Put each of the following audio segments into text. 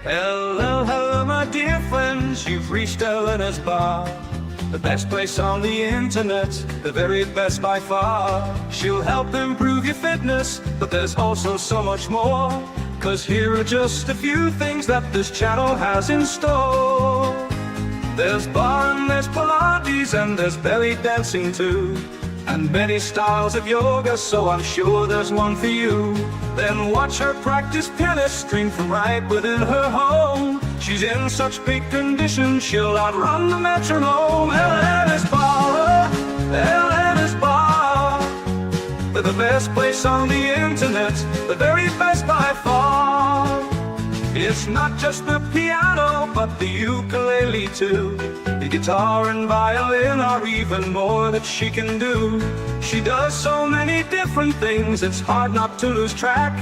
Hello, hello, my dear friends, you've reached Elena's bar. The best place on the internet, the very best by far. She'll help improve your fitness, but there's also so much more. 'Cause here are just a few things that this channel has in store. There's barre and there's Pilates and there's belly dancing too. And many styles of yoga, so I'm sure there's one for you. Then watch her practice pianist string from right within her home. She's in such big condition, she'll outrun the metronome. Elena's Barre, Elena's Barre. They're the best place on the internet, the very best by far. It's not just the piano, but the ukulele too. The guitar and violin are even more that she can do. She does so many different things, it's hard not to lose track.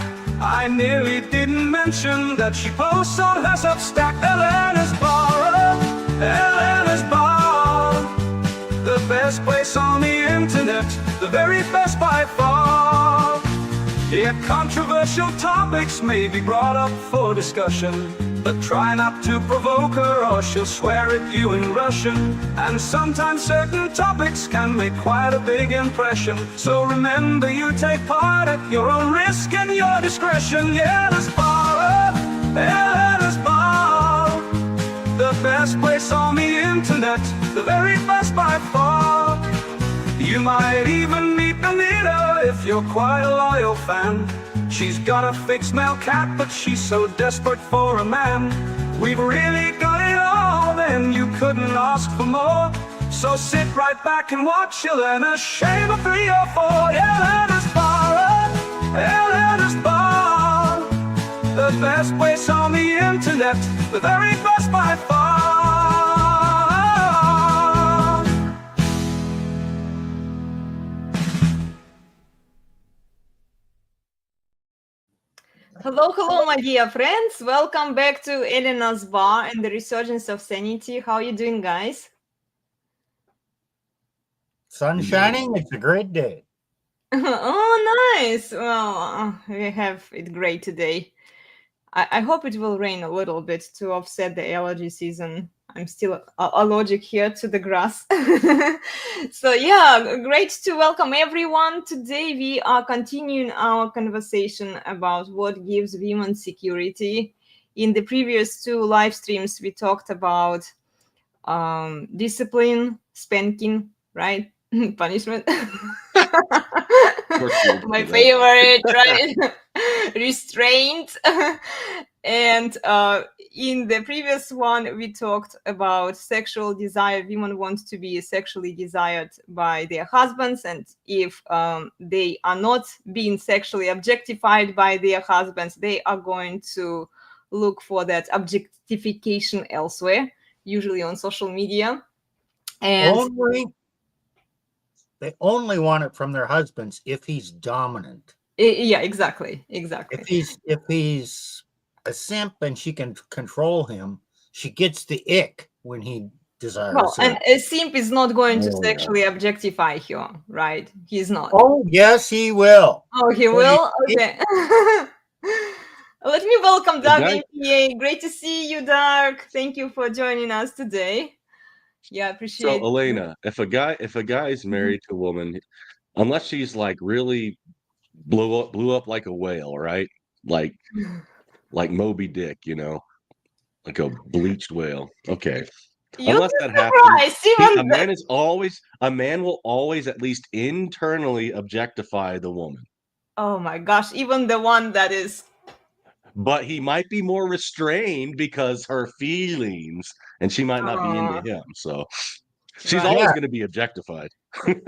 I nearly didn't mention that she posts on her Substack. Elena's Barre, Elena's Barre. The best place on the internet, the very best by far. Yeah, controversial topics may be brought up for discussion, but try not to provoke her or she'll swear at you in Russian. And sometimes certain topics can make quite a big impression. So remember, you take part at your own risk and your discretion. Yeah, there's Barre, Elena's Barre. The best place on the internet, the very best by far. You might even meet Elena if you're quite a loyal fan. She's got a fixed male cat, but she's so desperate for a man. We've really got it all, then you couldn't ask for more. So sit right back and watch Elena shave a 3 or 4. Elena's Barre, Elena's Barre. The best place on the internet, the very best by far. Hello, hello, my dear friends. Welcome back to Elena's Barre and the Resurgence of Sanity. How are you doing, guys? Sun shining, it's a great day. Oh, nice. Well, we have it great today. I hope it will rain a little bit to offset the allergy season. I'm still allergic here to the grass. So yeah, great to welcome everyone. Today we are continuing our conversation about what gives women security. In the previous 2 live streams, we talked about discipline, spanking, right? Punishment. My favorite, right? Restraint. And in the previous one, we talked about sexual desire. Women want to be sexually desired by their husbands, and if they are not being sexually objectified by their husbands, they are going to look for that objectification elsewhere, usually on social media. And they only want it from their husbands if he's dominant. Yeah, exactly. If he's a simp and she can control him, she gets the ick when he desires. Well, and a simp is not going to sexually objectify her, right? He's not. Oh, yes, he will. Oh, he will? Okay. Let me welcome Dark MPA. Great to see you, Dark. Thank you for joining us today. Yeah, appreciate it. So, Elena, if a guy is married to a woman, unless she's like really blew up like a whale, right? Like Moby Dick, you know, like a bleached whale. Okay. Unless that happens, a man will always at least internally objectify the woman. Oh my gosh, even the one that is. But he might be more restrained because her feelings, and she might not be into him. So she's always going to be objectified.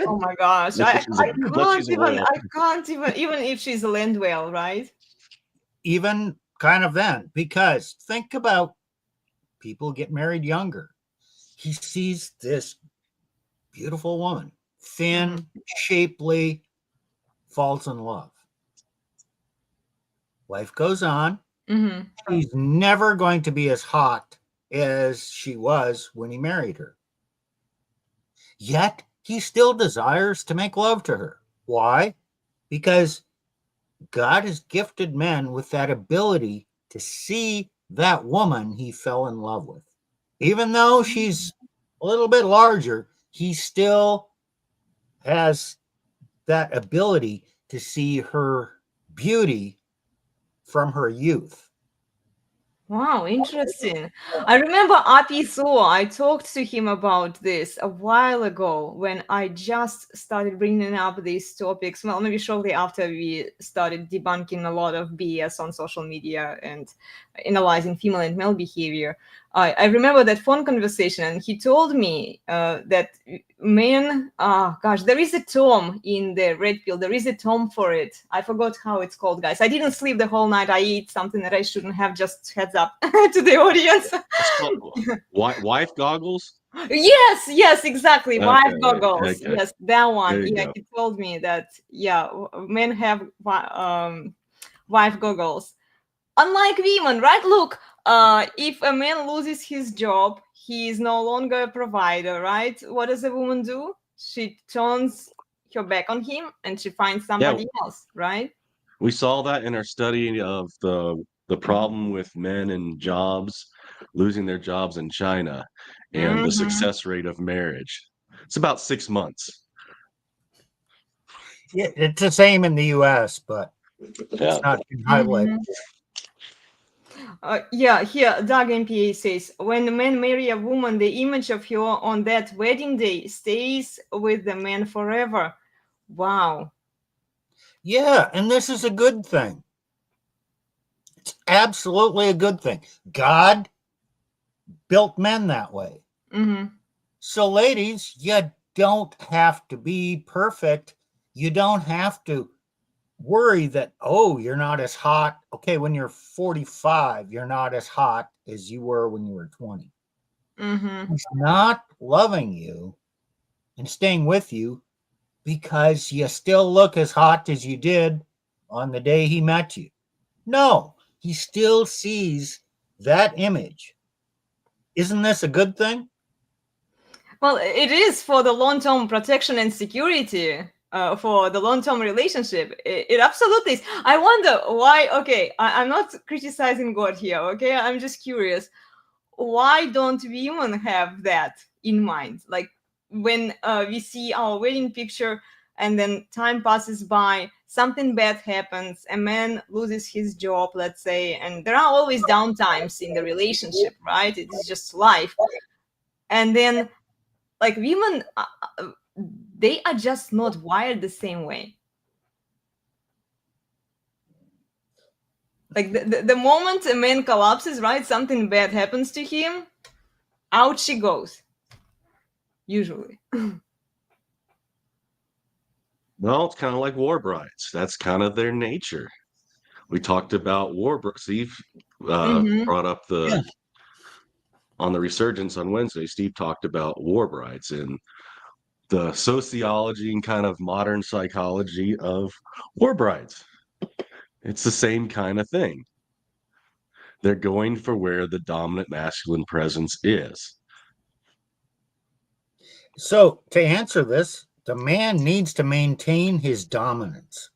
Oh my gosh. I can't even if she's a land whale, right? Even kind of then, because think about people get married younger. He sees this beautiful woman, thin, shapely, falls in love. Life goes on. She's never going to be as hot as she was when he married her. Yet he still desires to make love to her. Why? Because God has gifted men with that ability to see that woman he fell in love with. Even though she's a little bit larger, he still has that ability to see her beauty from her youth. Wow, interesting. I remember Api Soa. I talked to him about this a while ago when I just started bringing up these topics. Well, maybe shortly after we started debunking a lot of BS on social media and analyzing female and male behavior. I remember that phone conversation, and he told me that men, there is a term in the red pill. There is a term for it. I forgot how it's called, guys. I didn't sleep the whole night. I ate something that I shouldn't have. Just heads up to the audience. Wife goggles? Yes, exactly. Okay, Wife goggles. okay. Yes, that one. There you Yeah, go. he told me that. Yeah, men have wife goggles. Unlike women, right? Look, if a man loses his job, he is no longer a provider, right? What does a woman do? She turns her back on him and she finds somebody else, right? We saw that in our study of the problem with men and jobs, losing their jobs in China, and the success rate of marriage. It's about 6 months. Yeah, it's the same in the US, but Yeah. it's not been highlighted. Here, Doug MPA says, when the man marry a woman, the image of her on that wedding day stays with the man forever. Wow. Yeah, and this is a good thing. It's absolutely a good thing. God built men that way. So, ladies, you don't have to be perfect. You don't have to worry that, oh, you're not as hot. Okay, when you're 45, you're not as hot as you were when you were 20. He's not loving you and staying with you because you still look as hot as you did on the day he met you. No, he still sees that image. Isn't this a good thing? Well, it is for the long-term protection and security. For the long-term relationship, it absolutely is. I wonder why. Okay, I'm not criticizing God here. Okay, I'm just curious. Why don't women have that in mind? Like when we see our wedding picture and then time passes by, something bad happens, a man loses his job, let's say, and there are always downtimes in the relationship, right? It is just life. And then, like, women, they are just not wired the same way. Like the moment a man collapses, right, something bad happens to him, out she goes. Usually. Well, it's kind of like war brides. That's kind of their nature. We talked about war brides. Steve brought up on the Resurgence on Wednesday. Steve talked about war brides and the sociology and kind of modern psychology of war brides. It's the same kind of thing. They're going for where the dominant masculine presence is. So, to answer this, the man needs to maintain his dominance.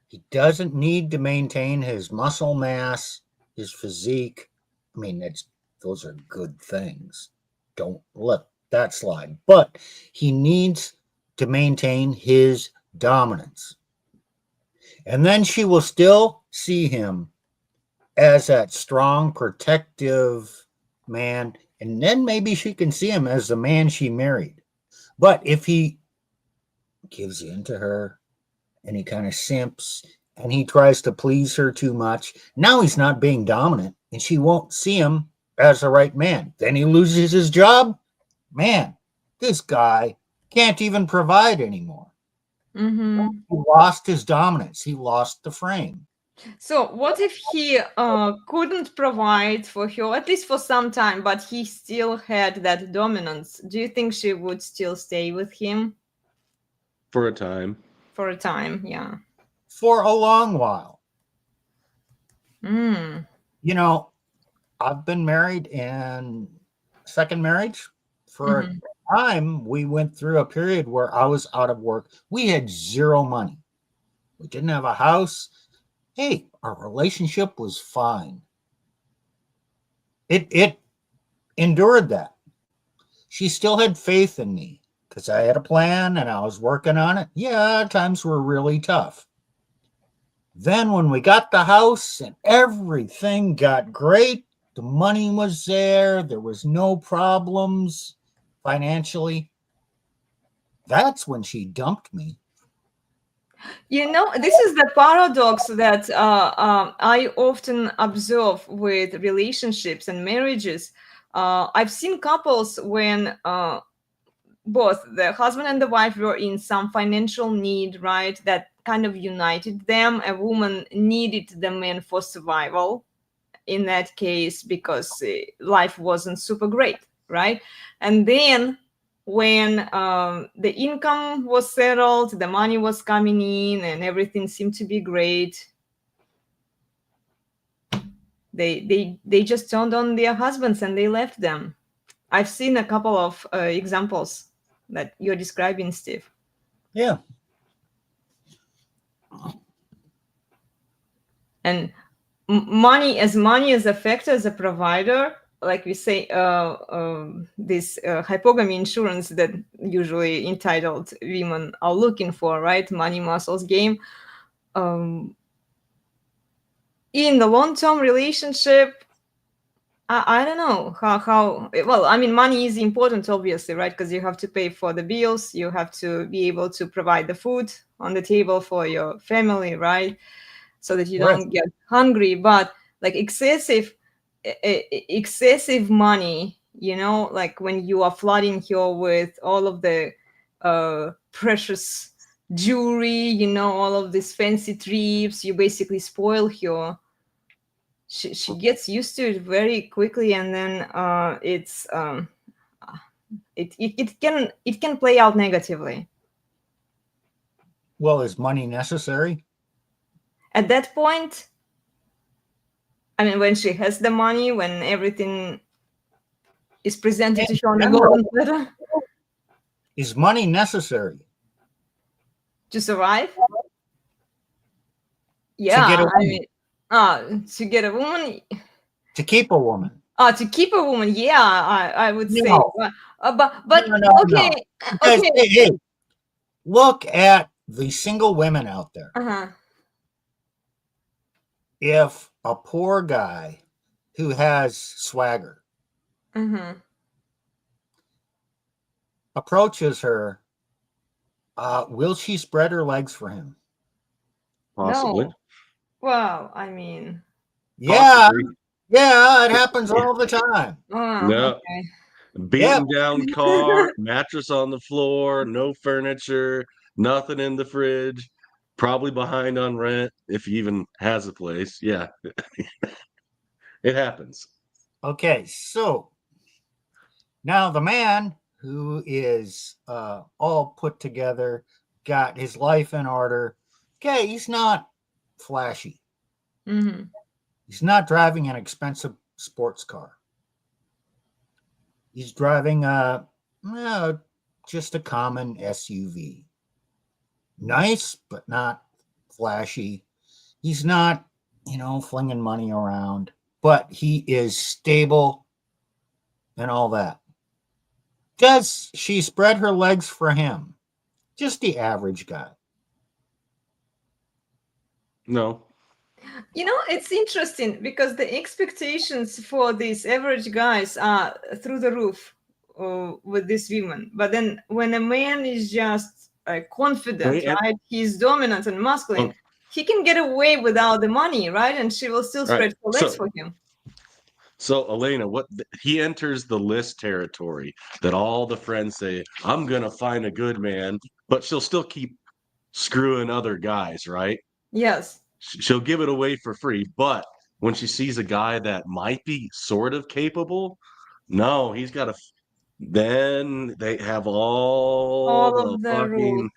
He doesn't need to maintain his muscle mass, his physique. I mean, those are good things. Don't let that slide. But he needs to maintain his dominance. And then she will still see him as that strong, protective man. And then maybe she can see him as the man she married. But if he gives in to her and he kind of simps and he tries to please her too much, now he's not being dominant and she won't see him as the right man. Then he loses his job. Man, this guy can't even provide anymore. He lost his dominance. He lost the frame. So what if he couldn't provide for her, at least for some time, but he still had that dominance? Do you think she would still stay with him? For a time. For a time, yeah. For a long while. You know, I've been married and second marriage. For a time, we went through a period where I was out of work. We had zero money. We didn't have a house. Hey, Our relationship was fine. It endured that. She still had faith in me because I had a plan and I was working on it. Yeah, times were really tough. Then when we got the house and everything got great, the money was there was no problems financially, that's when she dumped me. This is the paradox that I often observe with relationships and marriages. I've seen couples when both the husband and the wife were in some financial need, right? That kind of united them. A woman needed the man for survival in that case because life wasn't super great, right? And then when the income was settled, the money was coming in, and everything seemed to be great, they just turned on their husbands and they left them. I've seen a couple of examples that you're describing, Steve. Yeah. And money as a factor, as a provider, like we say, this hypogamy insurance that usually entitled women are looking for, right? Money muscles game. In the long-term relationship, I don't know how well, I mean, money is important, obviously, right? Because you have to pay for the bills, you have to be able to provide the food on the table for your family, right? So that you don't get hungry. But like excessive money, like when you are flooding her with all of the precious jewelry, all of these fancy trips, you basically spoil her. She gets used to it very quickly, and then it can play out negatively. Well, is money necessary? At that point, I mean, when she has the money, when everything is presented to her on a golden platter. Is money necessary to survive? Yeah, to get a woman? To get a woman. To keep a woman. To keep a woman, yeah, I would say. No. But No. okay, Because, okay. hey, look at the single women out there. If a poor guy who has swagger approaches her, will she spread her legs for him? Possibly. No. Well, I mean, yeah, it happens all the time. No. Okay. Beaten down car, mattress on the floor, no furniture, nothing in the fridge, probably behind on rent if he even has a place. Yeah. It happens. Okay, so now the man who is all put together, got his life in order. Okay, he's not flashy. He's not driving an expensive sports car. He's driving just a common SUV. Nice, but not flashy. He's not, flinging money around, but he is stable and all that. Does she spread her legs for him? Just the average guy. No. It's interesting because the expectations for these average guys are through the roof with these women. But then when a man is just confident, right? He's dominant and masculine. He can get away without the money, right? And she will still spread her legs for him. So, Elena, he enters the list territory that all the friends say, I'm going to find a good man, but she'll still keep screwing other guys, right? Yes. She'll give it away for free, but when she sees a guy that might be sort of capable, no, he's got to. Then they have all of the fucking.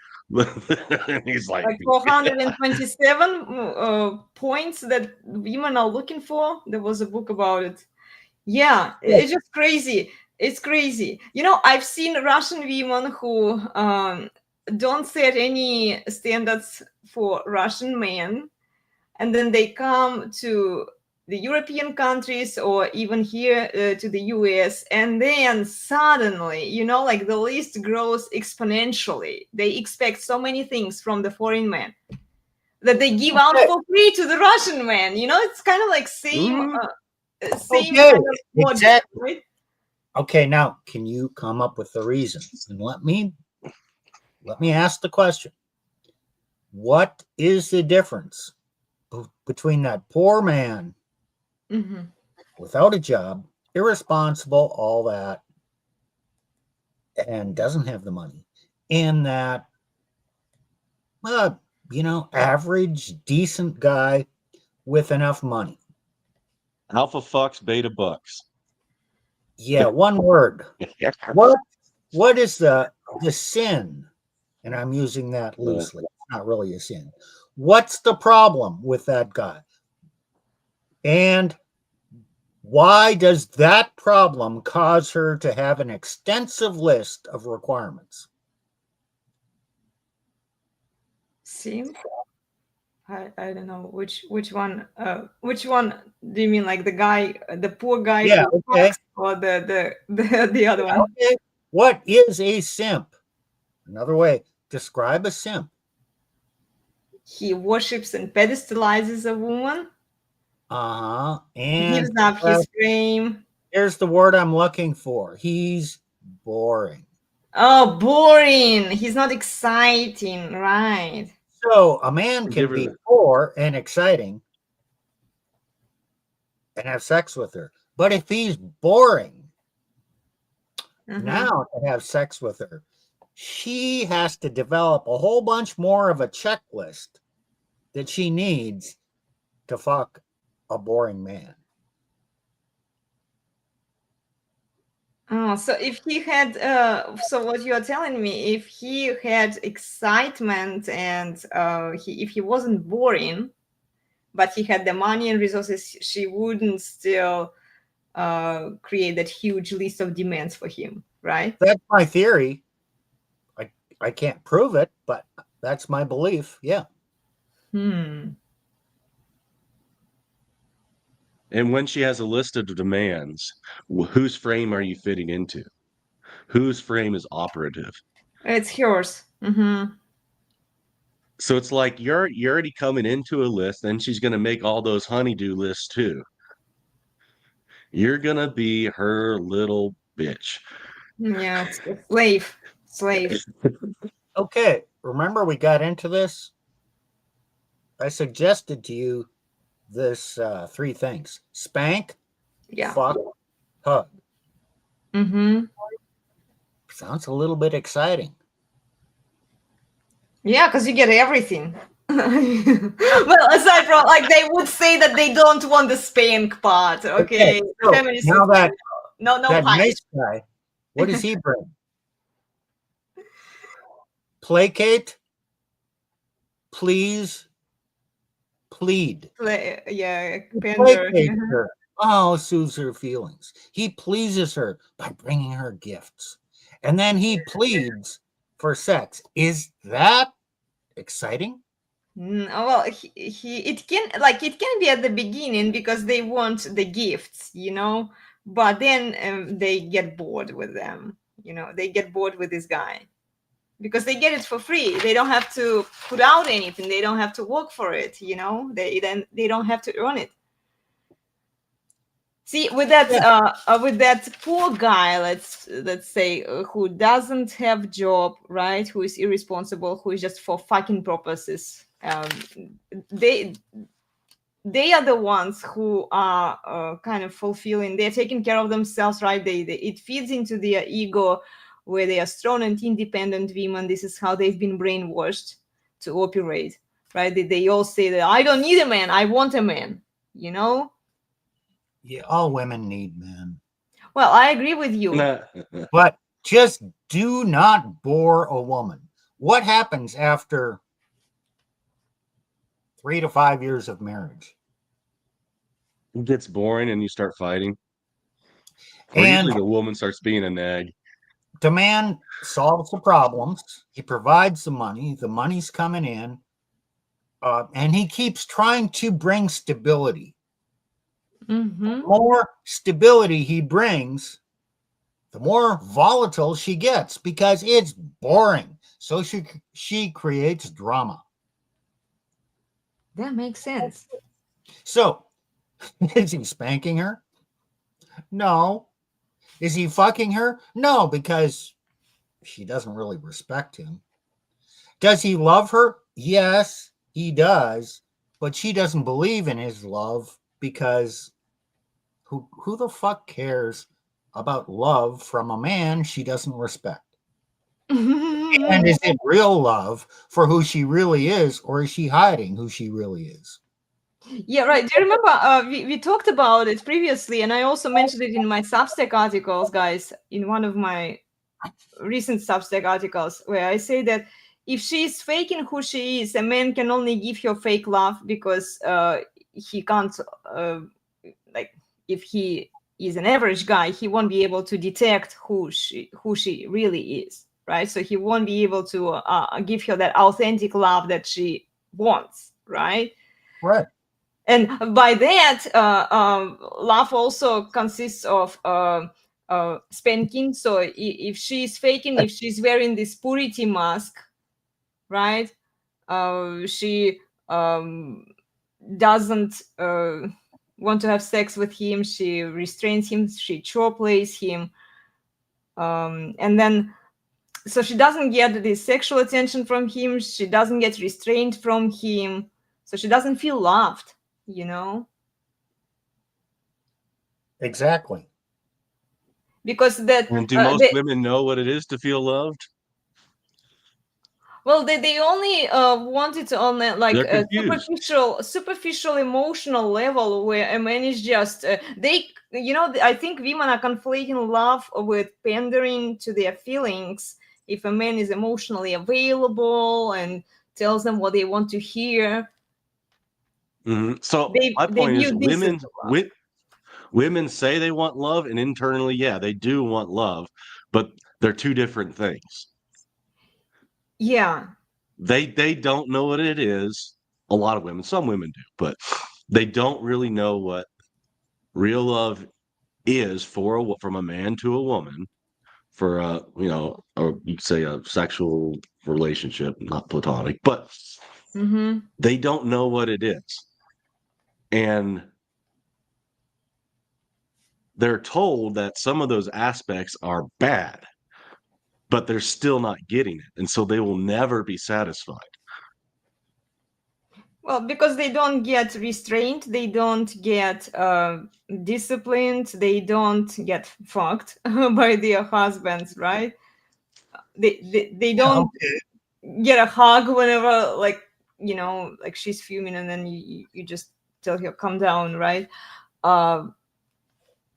He's like 427 points that women are looking for. There was a book about it. Yeah, it's just crazy. It's crazy. I've seen Russian women who don't set any standards for Russian men. and then they come to the European countries or even here to the US, and then suddenly, you know, like the list grows exponentially. They expect so many things from the foreign man that they give out for free to the Russian man. You know, it's kind of like same Okay, kind of logic, exactly. right? Okay, now can you come up with the reason? And let me ask the question. What is the difference between that poor man Mm-hmm. without a job, irresponsible, all that, and doesn't have the money, and that, you know, average, decent guy with enough money? Alpha fucks, beta bucks. Yeah, one word. What is the sin? And I'm using that loosely. It's not really a sin. What's the problem with that guy? And why does that problem cause her to have an extensive list of requirements? Sim? I don't know which one do you mean, like the guy, the poor guy Yeah, who okay. fucks, or the other one? Okay. What is a simp? Another way, describe a simp. He worships and pedestalizes a woman, And gives up his fame. here's the word I'm looking for. He's boring. Oh, boring. He's not exciting, right? So a man can be poor and exciting and have sex with her. But if he's boring, now to have sex with her, she has to develop a whole bunch more of a checklist that she needs to fuck a boring man. Oh, so if he had, so what you are telling me, if he had excitement and if he wasn't boring, but he had the money and resources, she wouldn't still create that huge list of demands for him, right? That's my theory. I can't prove it, but that's my belief. Yeah. Hmm. And when she has a list of demands, whose frame are you fitting into? Whose frame is operative? It's yours. Mm-hmm. So it's like you're already coming into a list, and she's going to make all those honeydew lists too. You're going to be her little bitch. Yeah, it's a slave. Slave. Okay. Remember we got into this? I suggested to you this 3 things: spank, Yeah. fuck, hug. Mm-hmm. Sounds a little bit exciting. Yeah, because you get everything. Well, aside from, like, they would say that they don't want the spank part. Okay, so feminists now would say, that no that punch. nice guy, what does he bring? Placate, please, plead. Yeah, He pander. placates her. Oh, soothes her feelings. He pleases her by bringing her gifts. And then he pleads for sex. Is that exciting? Well, it can be at the beginning because they want the gifts, you know, but then they get bored with them, you know, they get bored with this guy because they get it for free. They don't have to put out anything. They don't have to work for it, you know. They don't have to earn it. See, with that poor guy, let's say, who doesn't have job, right? Who is irresponsible, who is just for fucking purposes. They are the ones who are kind of fulfilling. They're taking care of themselves, right? It feeds into their ego, where they are strong and independent women. This is how they've been brainwashed to operate, right? They all say that I don't need a man, I want a man, you know. Yeah, all women need men. Well, I agree with you. But just do not bore a woman. What happens after 3 to 5 years of marriage? It gets boring and you start fighting. Or And usually the woman starts being a nag. the man solves the problems. He provides the money. The money's coming in. and he keeps trying to bring stability. Mm-hmm. The more stability he brings, the more volatile she gets because it's boring. So she creates drama. That makes sense. So, is he spanking her? No. Is he fucking her? No, because she doesn't really respect him. Does he love her? Yes, he does. But she doesn't believe in his love because who the fuck cares about love from a man she doesn't respect? And is it real love for who she really is, or is she hiding who she really is? Yeah, right. Do you remember we talked about it previously, and I also mentioned it in my Substack articles, guys, in one of my recent Substack articles, where I say that if she's faking who she is, a man can only give her fake love because he can't, like, if he is an average guy, he won't be able to detect who she really is, right? So he won't be able to give her that authentic love that she wants, right? Right. And by that, love also consists of spanking. So if she's faking, if she's wearing this purity mask, right? She doesn't want to have sex with him. She restrains him. She chore plays him. And then, so she doesn't get this sexual attention from him. She doesn't get restrained from him. So she doesn't feel loved, you know? Exactly. Because that And do most women know what it is to feel loved? well, they only want it on like They're a confused. superficial emotional level, where a man is just they, you know, I think women are conflating love with pandering to their feelings. If a man is emotionally available and tells them what they want to hear, So they my they point is, view this as love. women say they want love, and internally, yeah, they do want love, but they're two different things. Yeah. They don't know what it is. A lot of women, some women do, but they don't really know what real love is from a man to a woman, for a, you know, or you'd say a sexual relationship, not platonic, but Mm-hmm. they don't know what it is. And they're told that some of those aspects are bad, but they're still not getting it. And so they will never be satisfied. Well, because they don't get restrained, they don't get disciplined, they don't get fucked by their husbands, right? They don't get a hug whenever, like, you know, like she's fuming, and then you just tell her calm down, right?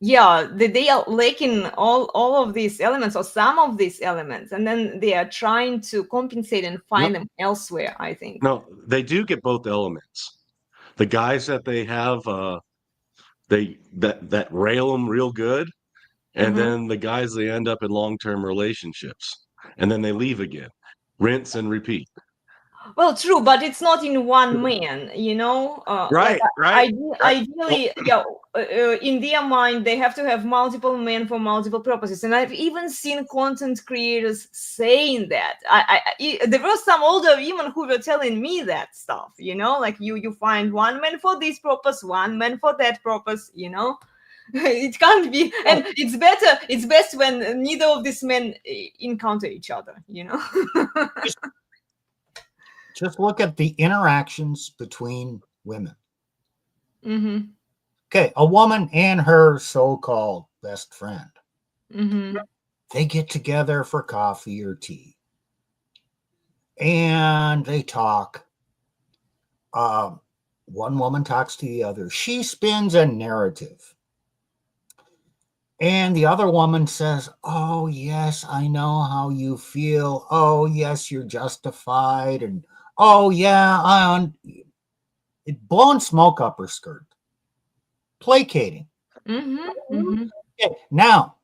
Yeah, they are lacking all of these elements, or some of these elements, and then they are trying to compensate and find No, them elsewhere, I think. no, they do get both elements. The guys that they have, they that rail them real good, and Mm-hmm. then the guys they end up in long-term relationships, and then they leave again, rinse and repeat. Well, true, but it's not in one man, you know. Like, Right, right, right. Well, ideally, yeah, in their mind, they have to have multiple men for multiple purposes. And I've even seen content creators saying that. There were some older women who were telling me that stuff, you know, like you find one man for this purpose, one man for that purpose, you know. It can't be, and it's best when neither of these men encounter each other, you know. Just look at the interactions between women. Mm-hmm. Okay, a woman and her so-called best friend. Mm-hmm. They get together for coffee or tea. And they talk. One woman talks to the other. She spins a narrative. And the other woman says, "Oh, yes, I know how you feel. Oh, yes, you're justified. And oh, yeah, it blowing smoke up her skirt, placating." Mm-hmm. Mm-hmm. Okay, now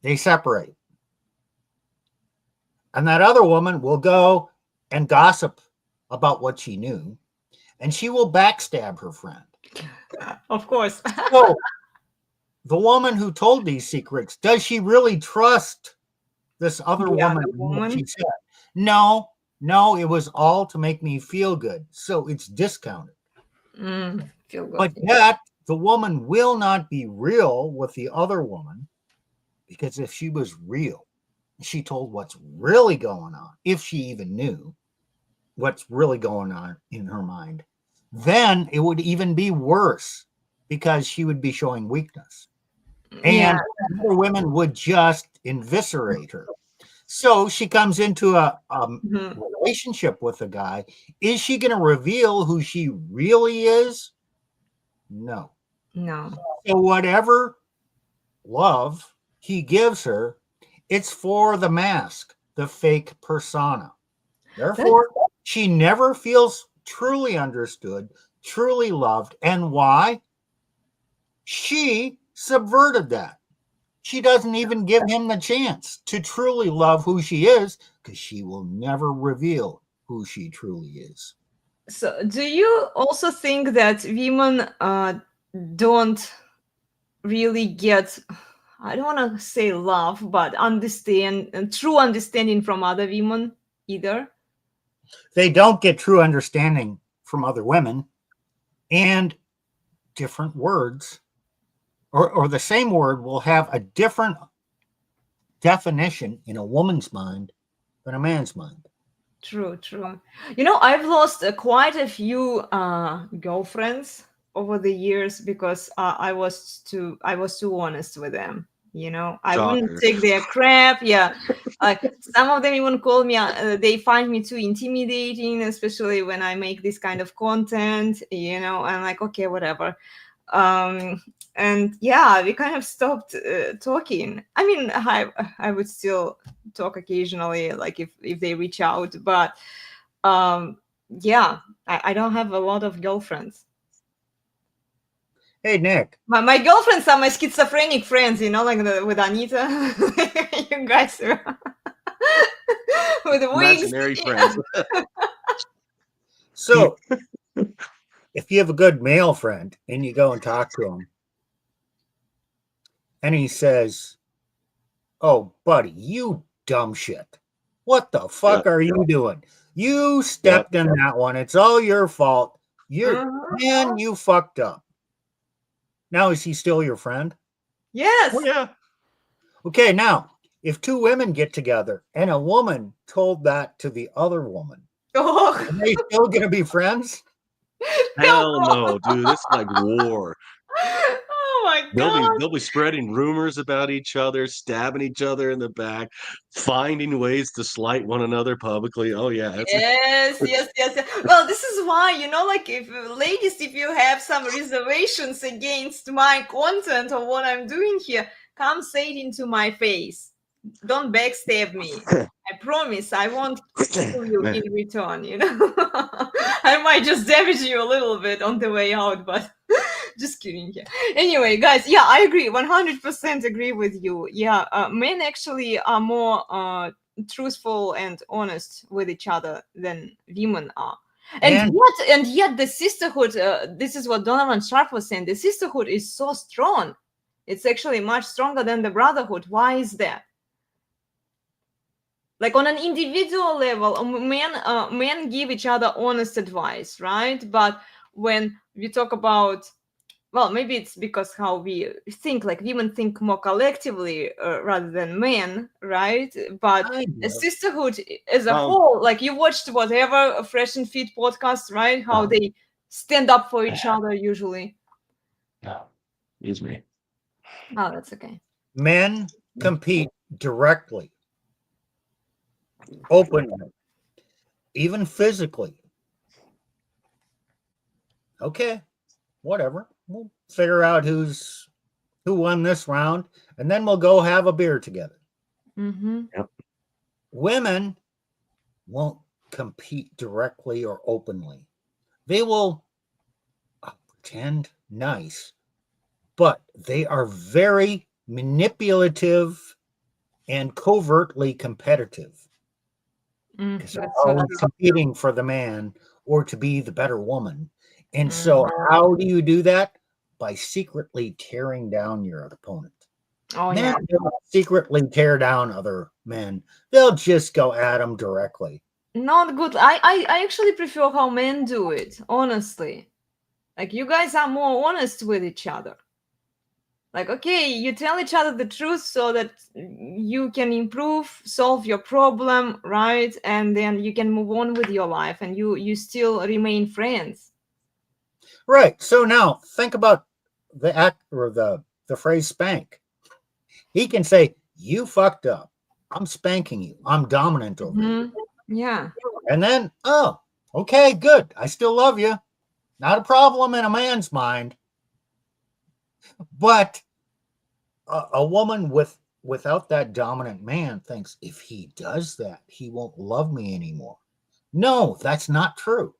they separate. And that other woman will go and gossip about what she knew. and she will backstab her friend. Of course. So the woman who told these secrets, does she really trust this other The woman? other and what woman? she said? No, it was all to make me feel good. So it's discounted. Feel good. But yet the woman will not be real with the other woman, because if she was real, she told what's really going on, if she even knew what's really going on in her mind, then it would even be worse, because she would be showing weakness. And other women would just eviscerate her. So she comes into a relationship with a guy. Is she going to reveal who she really is? No. So whatever love he gives her, it's for the mask, the fake persona. Therefore, she never feels truly understood, truly loved. And why? She subverted that. She doesn't even give him the chance to truly love who she is, because she will never reveal who she truly is. So do you also think that women don't really get, I don't want to say love, but true understanding from other women either? They don't get true understanding from other women, and different words or the same word will have a different definition in a woman's mind than a man's mind. True. You know, I've lost quite a few girlfriends over the years because I was too honest with them. You know, I wouldn't Shocker. take their crap. Yeah, some of them even call me. They find me too intimidating, especially when I make this kind of content. You know, I'm like, okay, whatever. And yeah, we kind of stopped talking. I mean, I would still talk occasionally, like if they reach out, but yeah, I don't have a lot of girlfriends. Hey, Nick. My girlfriends are my schizophrenic friends, you know, like with Anita. You guys are with the wigs. Imaginary friends. So if you have a good male friend and you go and talk to him and he says, oh, buddy, you dumb shit. What the fuck are you doing? You stepped in that one. It's all your fault. Man, you fucked up. Now, is he still your friend? Yes. Oh, yeah. Okay, now, if two women get together and a woman told that to the other woman, are they still going to be friends? Hell no, dude. It's like war. Oh my god. They'll be spreading rumors about each other, stabbing each other in the back, finding ways to slight one another publicly. Oh yeah. Yes. Well, this is why, you know, like if ladies, if you have some reservations against my content or what I'm doing here, come say it into my face. Don't backstab me. I promise I won't kill you in return, you know. I might just damage you a little bit on the way out, but just kidding. Yeah. Anyway, guys, yeah, I agree. 100% agree with you. Yeah, men actually are more truthful and honest with each other than women are. And yet the sisterhood, this is what Donovan Sharp was saying, the sisterhood is so strong. It's actually much stronger than the brotherhood. Why is that? Like on an individual level, men give each other honest advice, right? But when we talk about, well, maybe it's because how we think, like women think more collectively rather than men, right? But a sisterhood as a whole, like you watched whatever a Fresh and Fit podcast, right? How they stand up for each other usually. Excuse me. Oh, that's okay. Men compete directly, openly, even physically. Okay, whatever. We'll figure out who won this round, and then we'll go have a beer together. Mm-hmm. Yep. Women won't compete directly or openly. They will pretend nice, but they are very manipulative and covertly competitive. Because they're always competing for the man or to be the better woman. And so how do you do that? By secretly tearing down your opponent. Oh Men yeah. don't secretly tear down other men. They'll just go at them directly. Not good. I actually prefer how men do it, honestly. Like, you guys are more honest with each other. Like, okay, you tell each other the truth so that you can improve, solve your problem, right? And then you can move on with your life, and you still remain friends. Right. So now think about the act or the phrase spank. He can say, "You fucked up. I'm spanking you. I'm dominant over you." Yeah. And then, oh, okay, good. I still love you. Not a problem in a man's mind. But a woman without that dominant man thinks if he does that, he won't love me anymore. No, that's not true.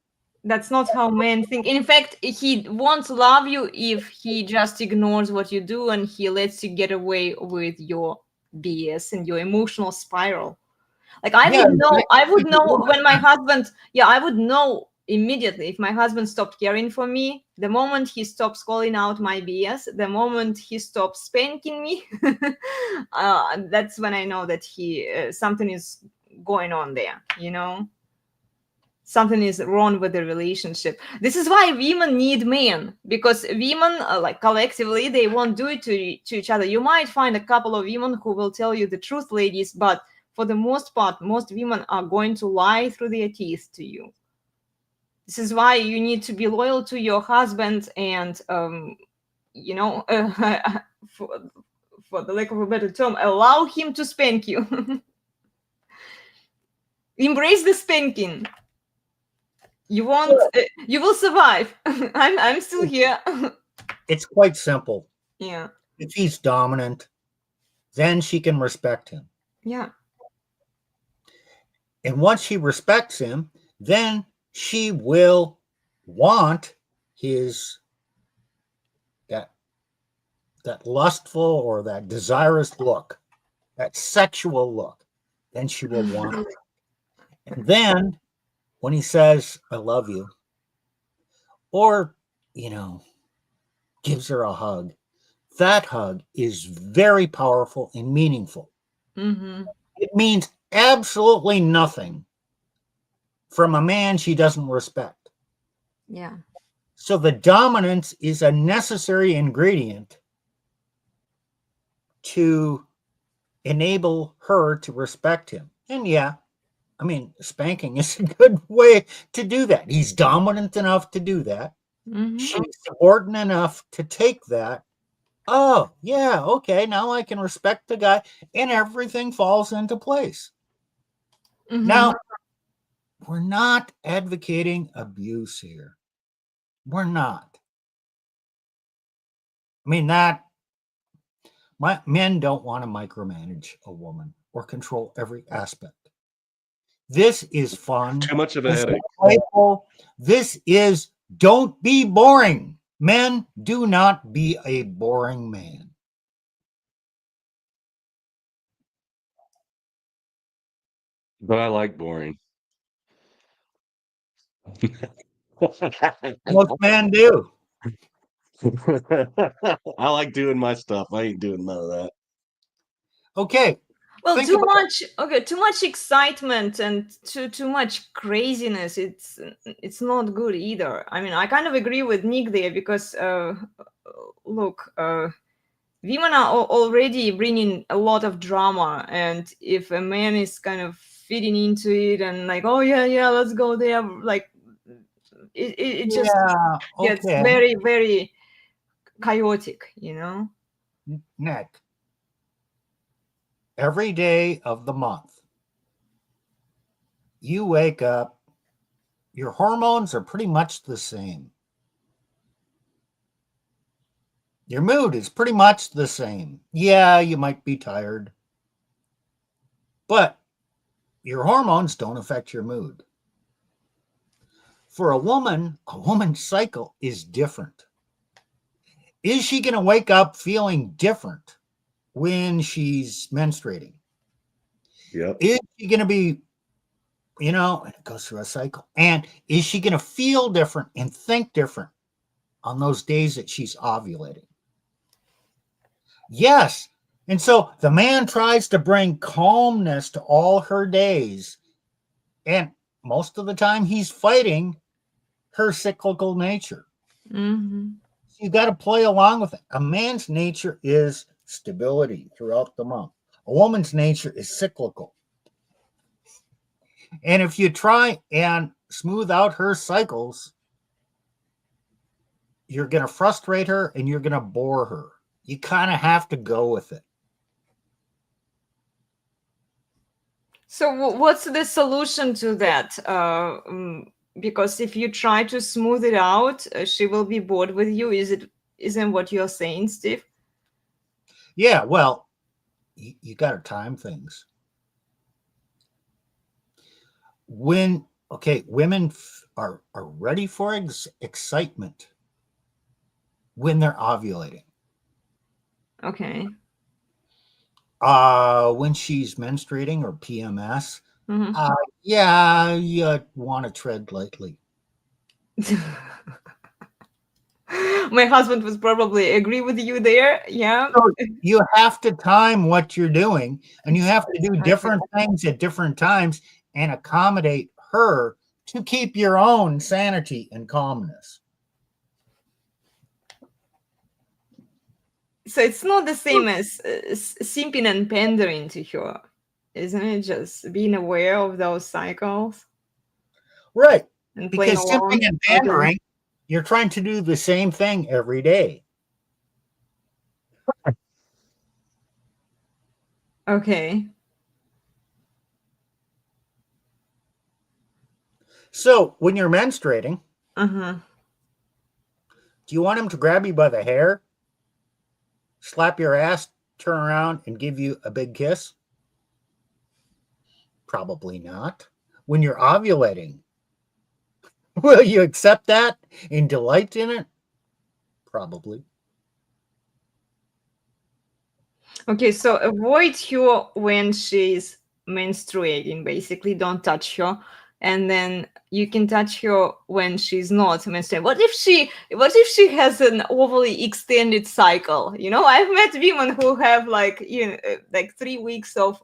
That's not how men think. In fact, he won't love you if he just ignores what you do and he lets you get away with your BS and your emotional spiral. Like, I Yeah, would know when my husband, I would know immediately if my husband stopped caring for me. The moment he stops calling out my BS, the moment he stops spanking me, that's when I know that something is going on there, something is wrong with the relationship. This is why women need men, because women, like, collectively, they won't do it to each other. You might find a couple of women who will tell you the truth, ladies, but for the most part, most women are going to lie through their teeth to you. This is why you need to be loyal to your husband and, for the lack of a better term, allow him to spank you. Embrace the spanking. You won't. You will survive. I'm still here. it's quite simple. Yeah. If he's dominant, then she can respect him. Yeah. And once she respects him, then she will want his that lustful or that desirous look, that sexual look. Then she will want it. And then when he says, "I love you," or, gives her a hug, that hug is very powerful and meaningful. It means absolutely nothing from a man she doesn't respect. Yeah. So the dominance is a necessary ingredient to enable her to respect him. And yeah, I mean, spanking is a good way to do that. He's dominant enough to do that. She's subordinate enough to take that. Oh, yeah, okay, now I can respect the guy, and everything falls into place. Now, we're not advocating abuse here. We're not. I mean, men don't want to micromanage a woman or control every aspect. This is fun. Too much of a This is headache. playful. This is don't be boring. Men, do not be a boring man. But I like boring. Most men do. I like doing my stuff. I ain't doing none of that. Okay. Well, Think too about- much. Too much excitement and too much craziness. It's not good either. I mean, I kind of agree with Nick there because, look, women are already bringing a lot of drama, and if a man is kind of feeding into it and like, oh yeah, let's go there, like, it just gets okay. very, very chaotic, Nick, every day of the month, you wake up, your hormones are pretty much the same. Your mood is pretty much the same. Yeah, you might be tired, but your hormones don't affect your mood. For a woman's cycle is different. Is she going to wake up feeling different when she's menstruating? Yep. Is she going to be you know, and it goes through a cycle. And is she going to feel different and think different on those days that she's ovulating? Yes. And so the man tries to bring calmness to all her days. And most of the time he's fighting her cyclical nature. Mm-hmm. You got to play along with it. A man's nature is stability throughout the month. A woman's nature is cyclical. And if you try and smooth out her cycles, you're going to frustrate her and you're going to bore her. You kind of have to go with it. So what's the solution to that? Because if you try to smooth it out, she will be bored with you. Isn't what you're saying, Steve? Yeah, well, you got to time things. Women are ready for excitement when they're ovulating. Okay. When she's menstruating or PMS, Mm-hmm. yeah, you want to tread lightly. My husband would probably agree with you there. Yeah. So you have to time what you're doing, and you have to do different things at different times and accommodate her to keep your own sanity and calmness. So it's not the same as simping and pandering to her, isn't it? Just being aware of those cycles. Right. And playing Because along. simping and pandering, you're trying to do the same thing every day. Okay. So when you're menstruating, Uh-huh. do you want him to grab you by the hair, slap your ass, turn around, and give you a big kiss? Probably not. When you're ovulating, will you accept that and delight in it? Probably. Okay, so avoid her when she's menstruating, basically. Don't touch her. And then you can touch her when she's not menstruating. What if she has an overly extended cycle? You know, I've met women who have like 3 weeks of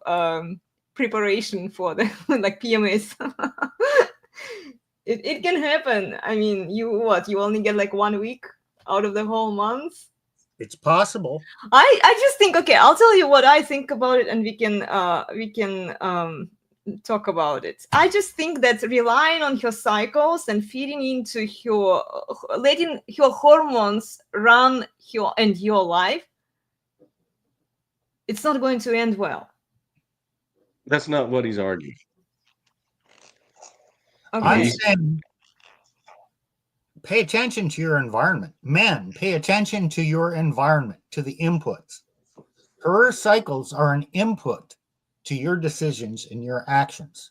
preparation for the like PMS. It can happen. I mean, you only get like 1 week out of the whole month? It's possible. I just think, okay, I'll tell you what I think about it, and we can talk about it. I just think that relying on her cycles and feeding into her, letting her hormones run her and your life, it's not going to end well. That's not what he's arguing. Okay. I'm saying pay attention to your environment. Men, pay attention to your environment, to the inputs. Her cycles are an input to your decisions and your actions.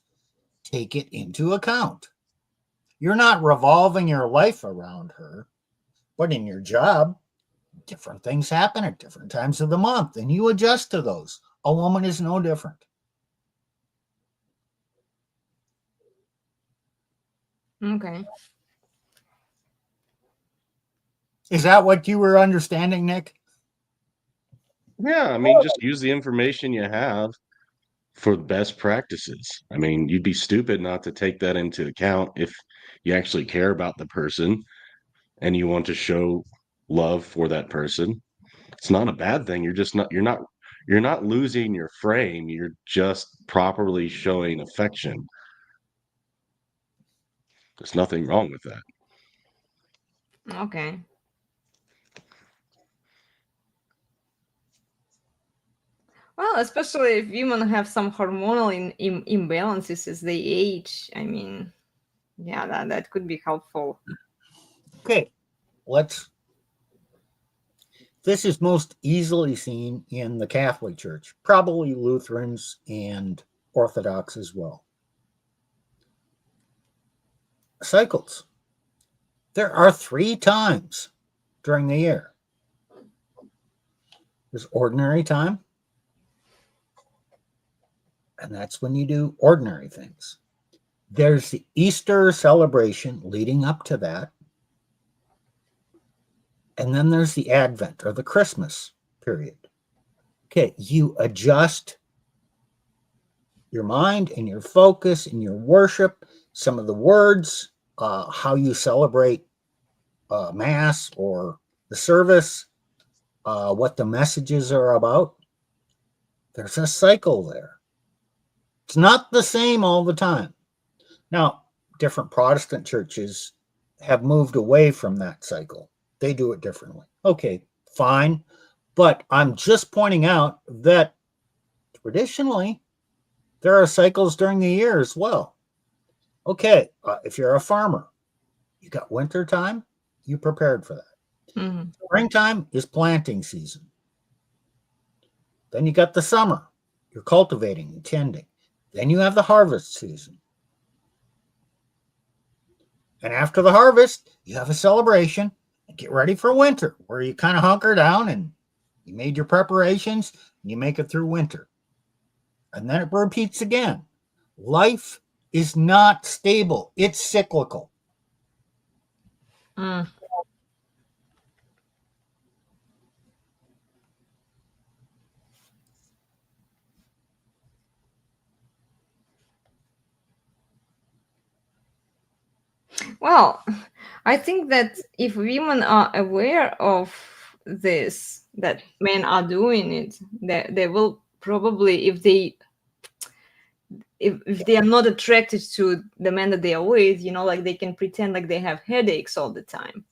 Take it into account. You're not revolving your life around her, but in your job, different things happen at different times of the month, and you adjust to those. A woman is no different. Okay. Is that what you were understanding, Nick? Yeah, I mean, just use the information you have for best practices. I mean, you'd be stupid not to take that into account if you actually care about the person and you want to show love for that person. It's not a bad thing. You're not losing your frame. You're just properly showing affection. There's nothing wrong with that. Okay. Well, especially if women have some hormonal imbalances as they age. I mean, yeah, that could be helpful. Okay, this is most easily seen in the Catholic Church, probably Lutherans and Orthodox as well. Cycles. There are 3 times during the year. There's ordinary time, and that's when you do ordinary things. There's the Easter celebration leading up to that. And then there's the Advent or the Christmas period. Okay, you adjust your mind and your focus and your worship, some of the words, how you celebrate Mass or the service, what the messages are about. There's a cycle there. It's not the same all the time. Now, different Protestant churches have moved away from that cycle. They do it differently. Okay, fine. But I'm just pointing out that traditionally, there are cycles during the year as well. Okay, if you're a farmer, you got winter time, you prepared for that. Mm-hmm. Springtime is planting season. Then you got the summer, you're cultivating and tending. Then you have the harvest season. And after the harvest, you have a celebration and get ready for winter, where you kind of hunker down and you made your preparations and you make it through winter. And then it repeats again. Life is not stable. It's cyclical. Mm. Well, I think that if women are aware of this, that men are doing it, they will probably, if they are not attracted to the men that they are with, like they can pretend like they have headaches all the time,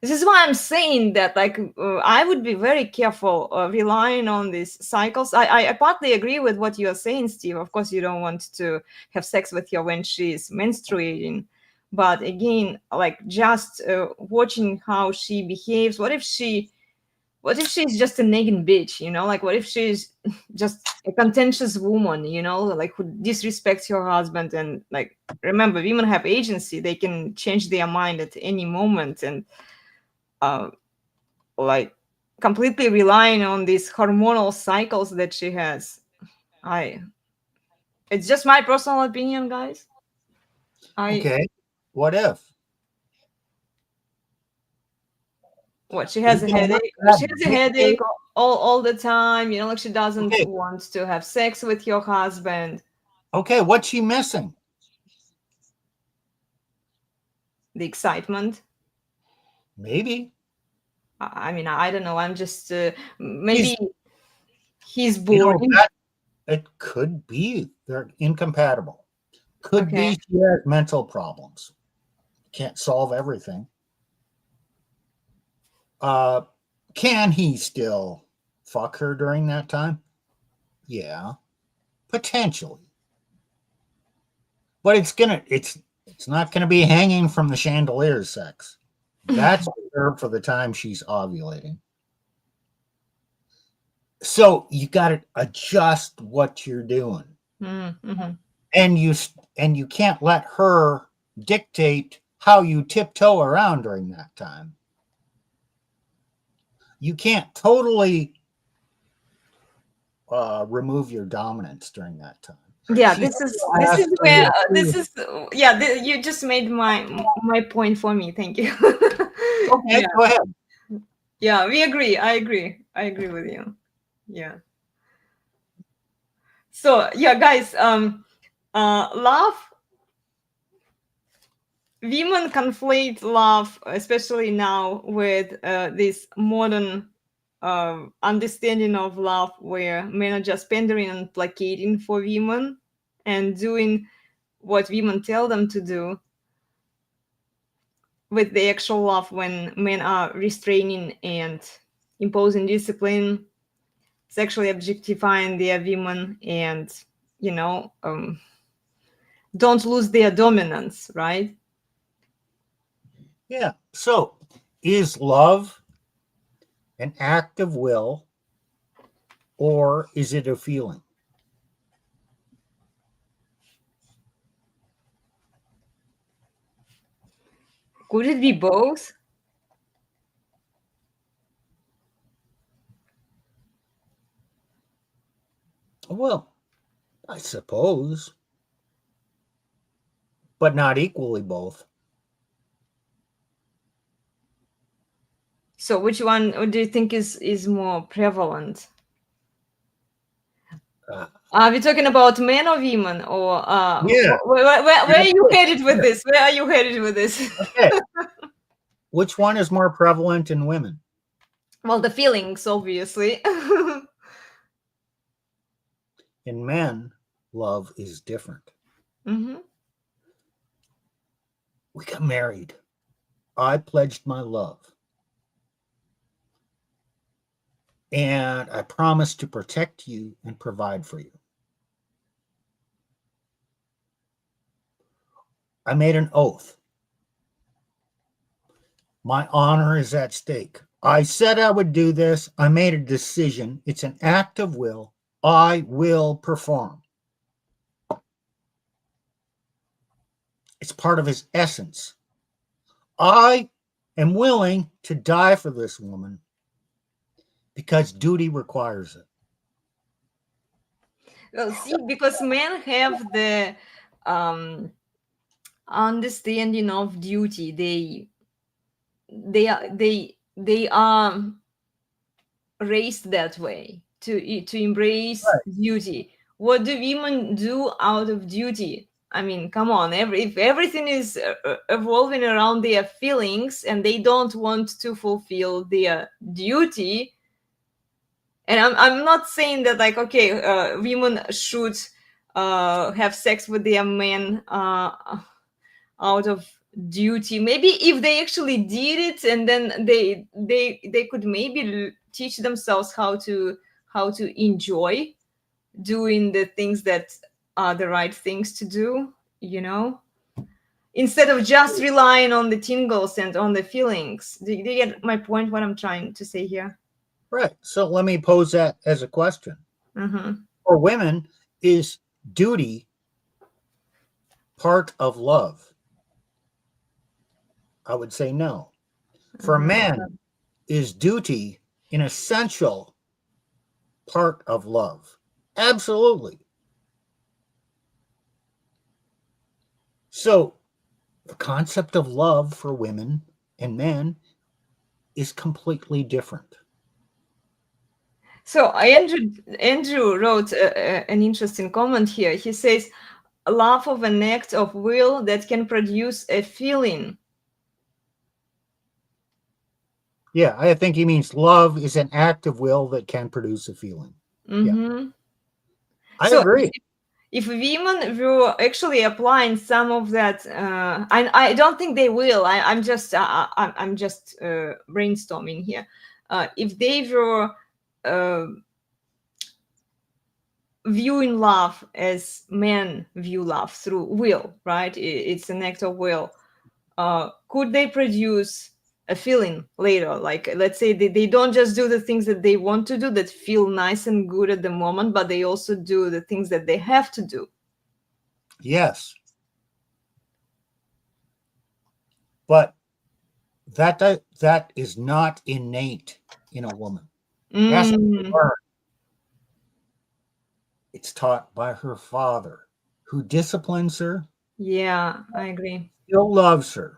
This is why I'm saying that, like, I would be very careful relying on these cycles. I partly agree with what you're saying, Steve. Of course, you don't want to have sex with her when she's menstruating. But again, like, just watching how she behaves. What if she's just a nagging bitch, Like, what if she's just a contentious woman, like, who disrespects her husband? And, like, remember, women have agency. They can change their mind at any moment. And like, completely relying on these hormonal cycles that she has. It's just my personal opinion, guys. Okay, what if? What, she has a headache? She has a headache all the time, like, she doesn't want to have sex with your husband. Okay, what's she missing? The excitement. Maybe. I mean, I don't know. I'm just maybe he's You bored. know, it could be they're incompatible. Could be she has mental problems. Can't solve everything. Can he still fuck her during that time? Yeah, potentially. But it's not gonna be hanging from the chandelier sex. That's reserved for the time she's ovulating. So you got to adjust what you're doing. Mm-hmm. And you can't let her dictate how you tiptoe around during that time. You can't totally remove your dominance during that time. Yeah, this is where you just made my point for me. Thank you. Okay, go ahead. Yeah, we agree. I agree with you. Yeah. So yeah, guys, love. Women conflate love, especially now, with this modern understanding of love, where men are just pandering and placating for women and doing what women tell them to do, with the actual love, when men are restraining and imposing discipline, sexually objectifying their women, and don't lose their dominance, right? Yeah. So is love an act of will, or is it a feeling? Could it be both? Well, I suppose. but not equally both. So which one do you think is more prevalent? Are we talking about men or women, or Yeah. where are you headed with this? Where are you headed with this? Okay. Which one is more prevalent in women? Well, the feelings, obviously. In men, love is different. Mm-hmm. We got married. I pledged my love. And I promised to protect you and provide for you. I made an oath. My honor is at stake. I said I would do this. I made a decision. It's an act of will. I will perform. It's part of his essence. I am willing to die for this woman because duty requires it. Well, see, because men have the understanding of duty. They are raised that way to embrace duty. What do women do out of duty? I mean, come on, if everything is evolving around their feelings and they don't want to fulfill their duty, and I'm not saying that, like, okay, women should have sex with their men out of duty. Maybe if they actually did it, and then they could maybe teach themselves how to enjoy doing the things that are the right things to do, instead of just relying on the tingles and on the feelings. Do you get my point, what I'm trying to say here? Right. So let me pose that as a question. Mm-hmm. For women, is duty part of love? I would say no. For men, is duty an essential part of love? Absolutely. So the concept of love for women and men is completely different. So Andrew wrote an interesting comment here. He says, love of an act of will that can produce a feeling. Yeah, I think he means love is an act of will that can produce a feeling. Mm-hmm. Yeah. I So agree. if women were actually applying some of that, I don't think they will. I'm just brainstorming here. If they were viewing love as men view love, through will, right? It's an act of will. Could they produce a feeling later? Like, let's say they don't just do the things that they want to do that feel nice and good at the moment, but they also do the things that they have to do. Yes. But that is not innate in a woman. It has to be learned. It's taught by her father, who disciplines her. Yeah, I agree. Still loves her.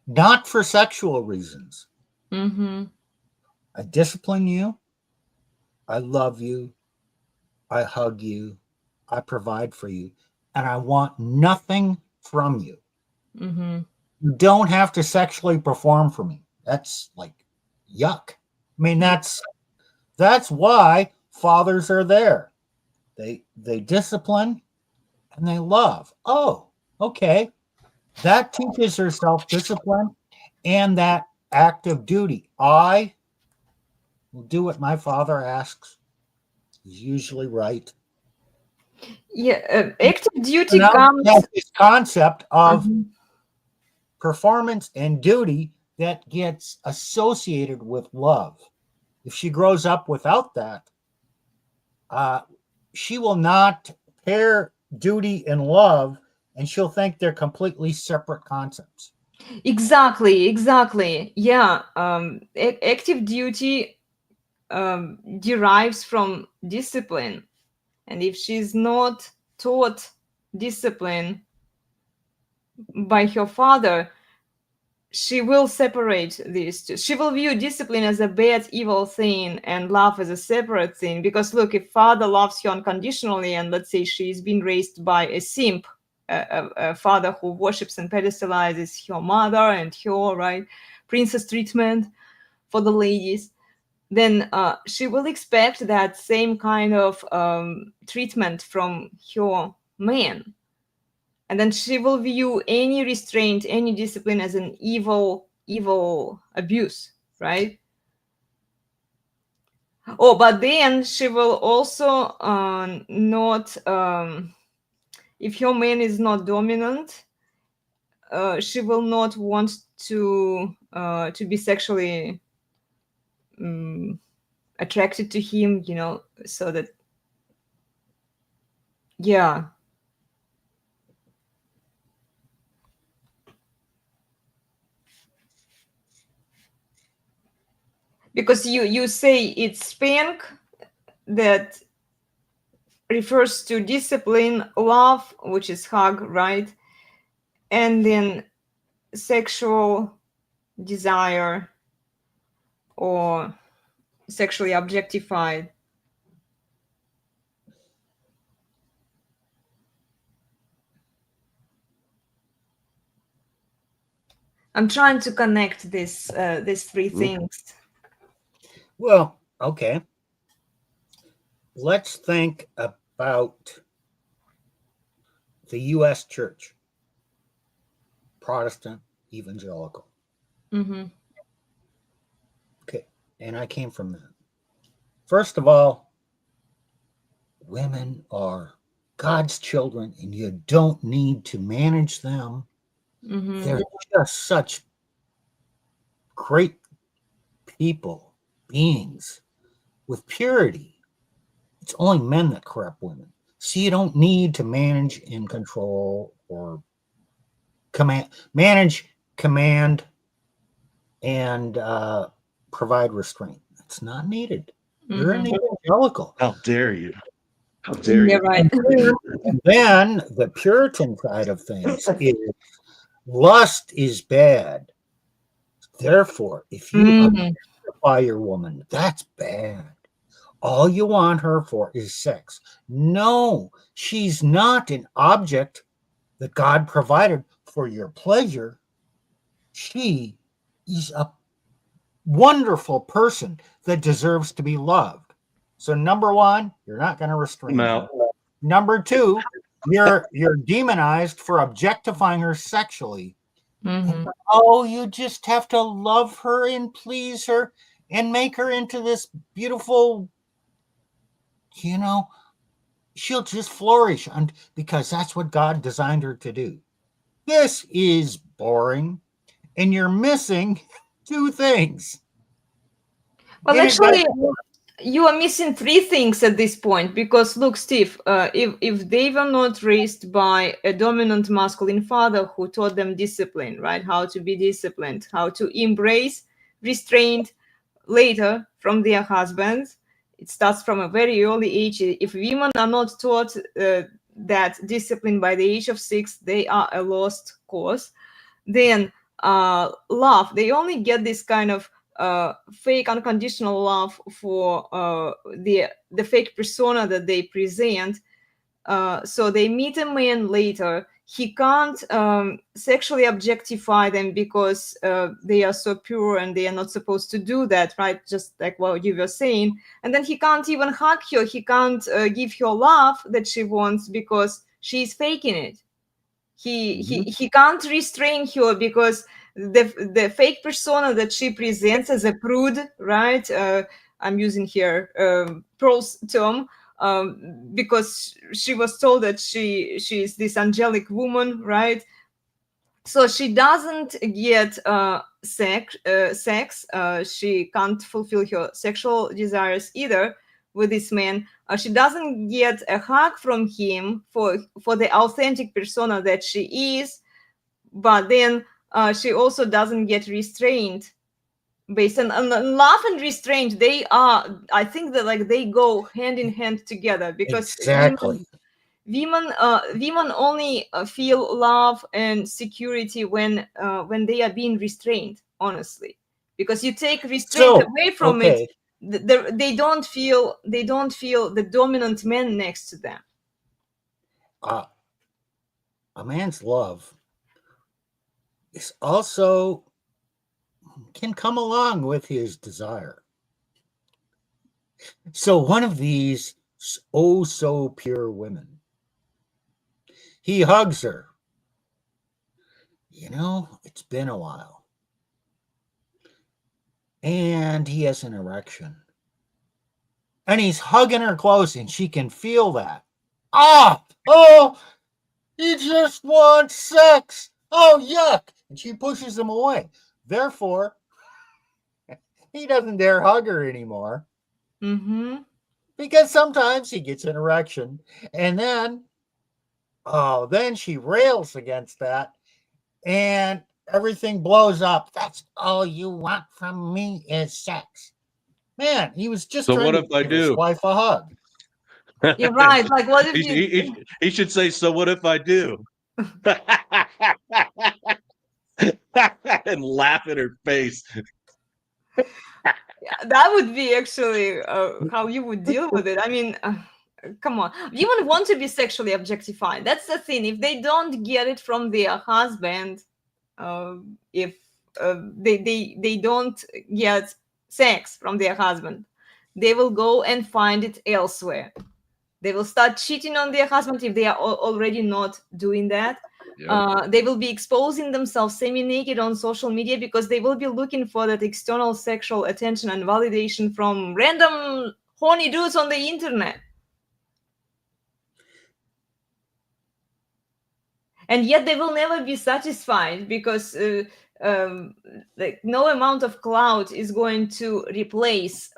Not for sexual reasons. Mm-hmm. I discipline you. I love you. I hug you. I provide for you. And I want nothing from you. Mm-hmm. You don't have to sexually perform for me. That's like yuck. I mean, that's why fathers are there. They discipline and they love. Oh, okay. That teaches her self-discipline and that act of duty. I will do what my father asks. He's usually right. Yeah, active duty Now comes. this concept of Mhm. performance and duty that gets associated with love. If she grows up without that, she will not pair duty and love, and she'll think they're completely separate concepts. Exactly. Yeah. Active duty derives from discipline, and if she's not taught discipline, by her father, she will separate these two. She will view discipline as a bad, evil thing and love as a separate thing. Because look, if father loves her unconditionally, and let's say she's been raised by a simp, a father who worships and pedestalizes her mother and her, right, princess treatment for the ladies, then she will expect that same kind of treatment from her man. And then she will view any restraint, any discipline as an evil abuse, right? Oh, but then she will also not, if your man is not dominant, she will not want to be sexually attracted to him, you know, so that, yeah. Because you say it's spank that refers to discipline, love, which is hug, right? And then sexual desire or sexually objectified. I'm trying to connect these three things. Well, okay. Let's think about the U.S. church, Protestant, evangelical. Mm-hmm. Okay. And I came from that. First of all, women are God's children, and you don't need to manage them. Mm-hmm. They're just such great people, beings with purity. It's only men that corrupt women. So you don't need to manage and control or manage, command, and provide restraint. It's not needed. You're an evangelical. How dare you? How dare Yeah, you? right. And then the Puritan side of things is lust is bad. Therefore, if you objectify your woman, that's bad. All you want her for is sex. No, she's not an object that God provided for your pleasure. She is a wonderful person that deserves to be loved. So number one, you're not going to restrain her. Number two, you're demonized for objectifying her sexually. Mm-hmm. Oh, you just have to love her and please her and make her into this beautiful, you know, she'll just flourish because that's what God designed her to do. This is boring, and you're missing two things. Well, actually, you are missing three things at this point, because look, Steve, if they were not raised by a dominant masculine father who taught them discipline, right, how to be disciplined, how to embrace restraint later from their husbands, it starts from a very early age. If women are not taught that discipline by the age of 6, they are a lost cause. Then love, they only get this kind of fake unconditional love for the fake persona that they present. So they meet a man later. He can't sexually objectify them because they are so pure and they are not supposed to do that, right? Just like what you were saying. And then he can't even hug her. He can't give her love that she wants because she's faking it. He can't restrain her because the fake persona that she presents as a prude, right? I'm using here Pearl's term, because she was told that she is this angelic woman, right? So she doesn't get sex. She can't fulfill her sexual desires either with this man. She doesn't get a hug from him for the authentic persona that she is, but then she also doesn't get restrained. Based on love and restraint, they are, I think that like they go hand in hand together, because exactly women only feel love and security when they are being restrained, honestly, because you take restraint So, away from it, okay, they don't feel the dominant man next to them. a man's love is also can come along with his desire. So one of these oh so pure women, he hugs her. You know, it's been a while. And he has an erection. And he's hugging her close, and she can feel that. Oh, he just wants sex. Oh, yuck. And she pushes him away. Therefore, he doesn't dare hug her anymore. Mm-hmm. Because sometimes he gets an erection. And then she rails against that. And everything blows up. That's all you want from me is sex. Man, he was just So trying what to if I give his do? wife a hug. You're right. Like, what if He should say, so what if I do? And laugh in her face. that would be actually how you would deal with it. I mean, come on, women want to be sexually objectified. That's the thing. If they don't get it from their husband, if they don't get sex from their husband, they will go and find it elsewhere. They will start cheating on their husband if they are already not doing that. Yep. They will be exposing themselves semi-naked on social media because they will be looking for that external sexual attention and validation from random horny dudes on the internet. And yet they will never be satisfied because like no amount of clout is going to replace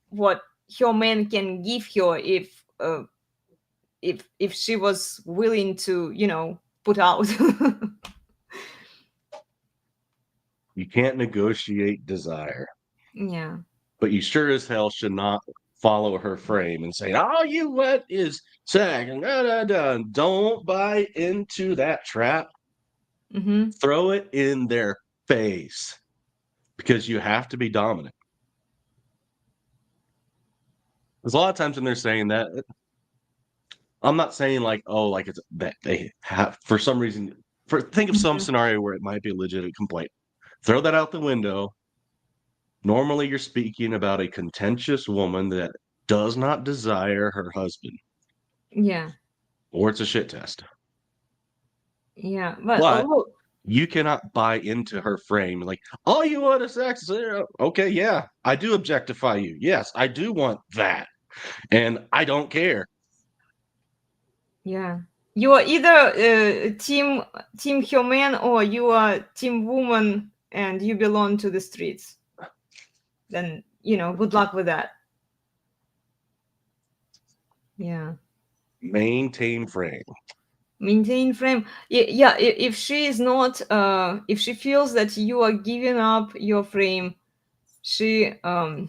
what her man can give her if she was willing to, put out. You can't negotiate desire, Yeah. but you sure as hell should not follow her frame and say, all you want is sex. And da, da, da. Don't buy into that trap. Mm-hmm. Throw it in their face because you have to be dominant. There's a lot of times when they're saying that, I'm not saying like, oh, like it's that they have for some reason. Think of some scenario where it might be a legitimate complaint. Throw that out the window. Normally, you're speaking about a contentious woman that does not desire her husband, Yeah. or it's a shit test. Yeah. But you cannot buy into her frame. Like, all you want is sex. Okay, yeah, I do objectify you. Yes, I do want that, and I don't care. yeah, you are either team human or you are team woman and you belong to the streets. Then good luck with that. Yeah. Maintain frame. Maintain frame. Yeah, if she is not if she feels that you are giving up your frame, she will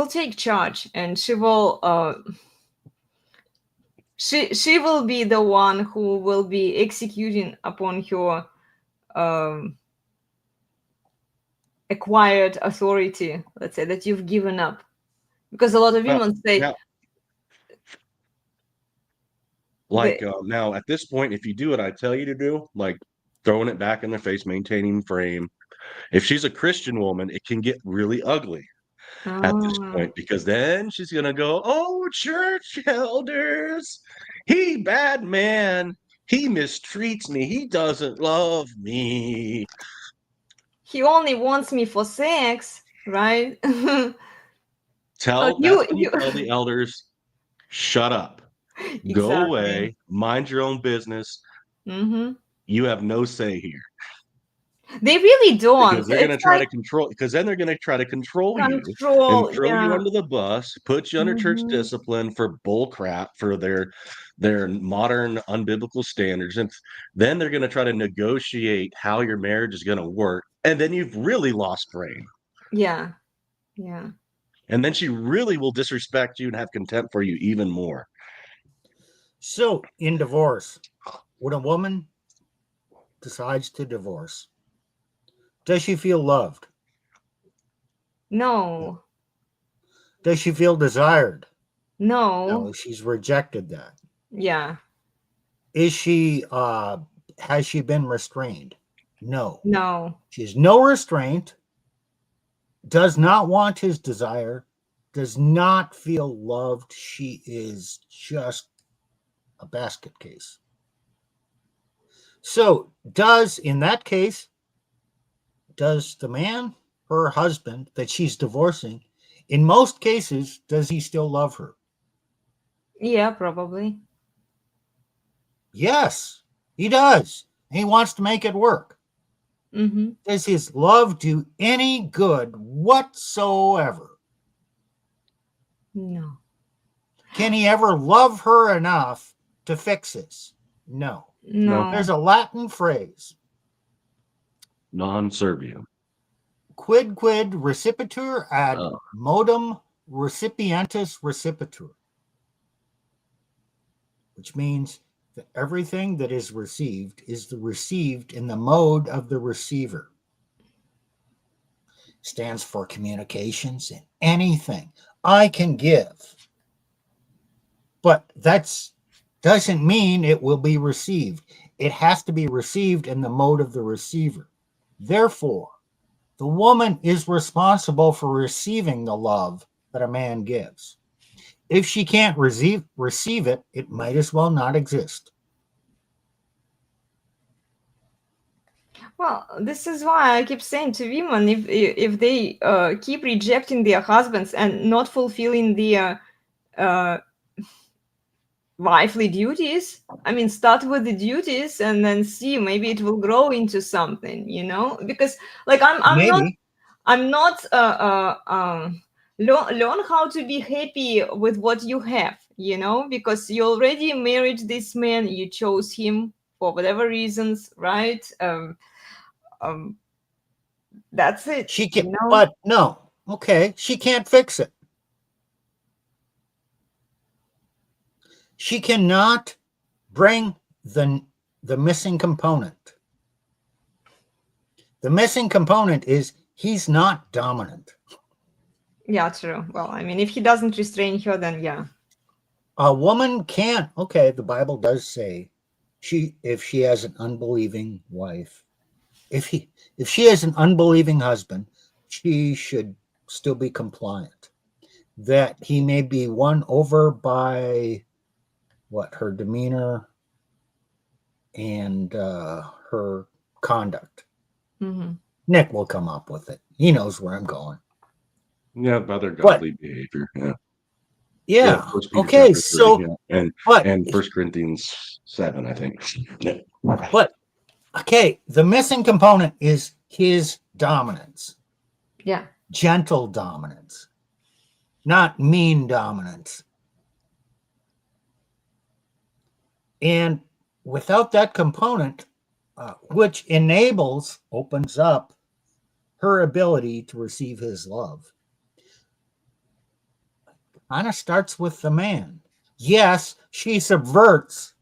take charge, and she will she will be the one who will be executing upon her acquired authority, let's say, that you've given up. Because a lot of women say Now, now at this point, if you do what I tell you to do, like throwing it back in their face, maintaining frame, if she's a Christian woman, it can get really ugly at this point, because then she's gonna go, oh, church elders, he bad man, he mistreats me, he doesn't love me, he only wants me for sex, right? tell the elders, shut up, Exactly. go away, mind your own business. Mm-hmm. You have no say here. They really don't. Because they're going to try to control. Because then they're going to try to control you and throw you under the bus, put you under church discipline for bull crap, for their modern unbiblical standards, and then they're going to try to negotiate how your marriage is going to work, and then you've really lost frame. Yeah. And then she really will disrespect you and have contempt for you even more. So in divorce, when a woman decides to divorce, does she feel loved? No. Does she feel desired? No. No, she's rejected that. Yeah. Is she has she been restrained? No. No. She has no restraint, does not want his desire, does not feel loved. She is just a basket case. So in that case, does the man, her husband that she's divorcing, in most cases, does he still love her? Yeah, probably. Yes, he does. He wants to make it work. Mm-hmm. Does his love do any good whatsoever? No. Can he ever love her enough to fix this? No. No. There's a Latin phrase, Non serviam. quid recipitur ad Oh. modum recipientis recipitur, which means that everything that is received is received in the mode of the receiver. Stands for communications and anything I can give. But that doesn't mean it will be received. It has to be received in the mode of the receiver. Therefore, the woman is responsible for receiving the love that a man gives. If she can't receive it, it might as well not exist. Well, this is why I keep saying to women, if they keep rejecting their husbands and not fulfilling their wifely duties, I mean, start with the duties and then see, maybe it will grow into something, you know, because like I'm not learn how to be happy with what you have, you know, because you already married this man, you chose him for whatever reasons, right? That's it. She can, you know? but no, okay, she can't fix it. She cannot bring the missing component. The missing component is he's not dominant. Yeah, true. Well, I mean, if he doesn't restrain her, then yeah. A woman can't. Okay, the Bible does say if she has an unbelieving wife, if she has an unbelieving husband, she should still be compliant. That he may be won over by her demeanor and her conduct. Mm-hmm. Nick will come up with it. He knows where I'm going. Yeah, by their godly behavior. Yeah. Yeah. Peter Okay. 3, So, yeah. And 1 Corinthians 7, I think. Yeah. But okay, the missing component is his dominance. Yeah. Gentle dominance, not mean dominance. And without that component, which opens up her ability to receive his love, kind of starts with the man. Yes, she subverts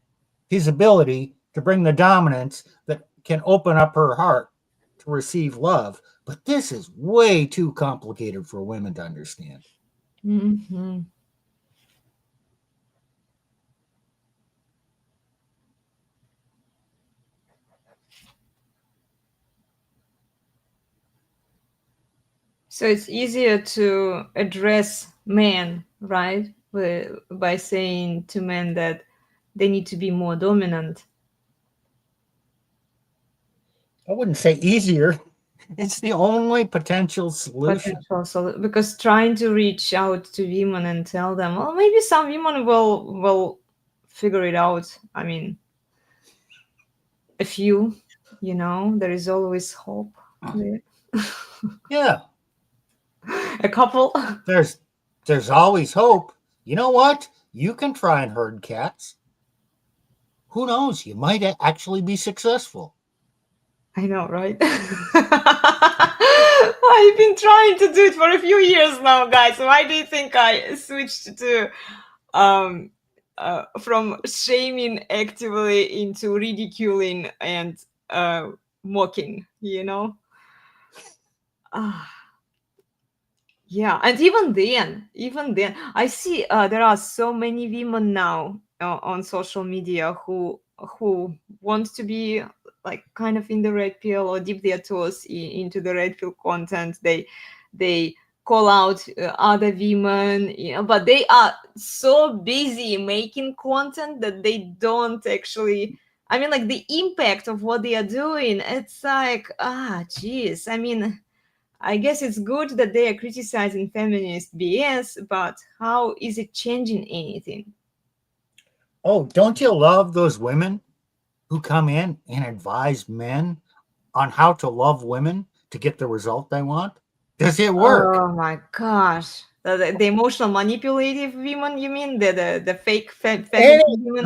his ability to bring the dominance that can open up her heart to receive love. But this is way too complicated for women to understand. Mm-hmm. So it's easier to address men, right? By saying to men that they need to be more dominant. I wouldn't say easier. It's the only potential solution. Because trying to reach out to women and tell them, well, maybe some women will figure it out. I mean, a few, you know, there is always hope there. Yeah. A couple. There's always hope. You know what? You can try and herd cats. Who knows? You might actually be successful. I know, right? I've been trying to do it for a few years now, guys. Why do you think I switched to from shaming actively into ridiculing and mocking, you know. Ah, yeah, and even then, I see there are so many women now on social media who want to be like kind of in the red pill or dip their toes into the red pill content. They call out other women, you know, but they are so busy making content that they don't actually. I mean, like the impact of what they are doing. It's like, geez. I mean, I guess it's good that they are criticizing feminist BS, but how is it changing anything? Oh, don't you love those women who come in and advise men on how to love women to get the result they want? Does it work? Oh my gosh. The emotional manipulative women, you mean? The fake feminine women?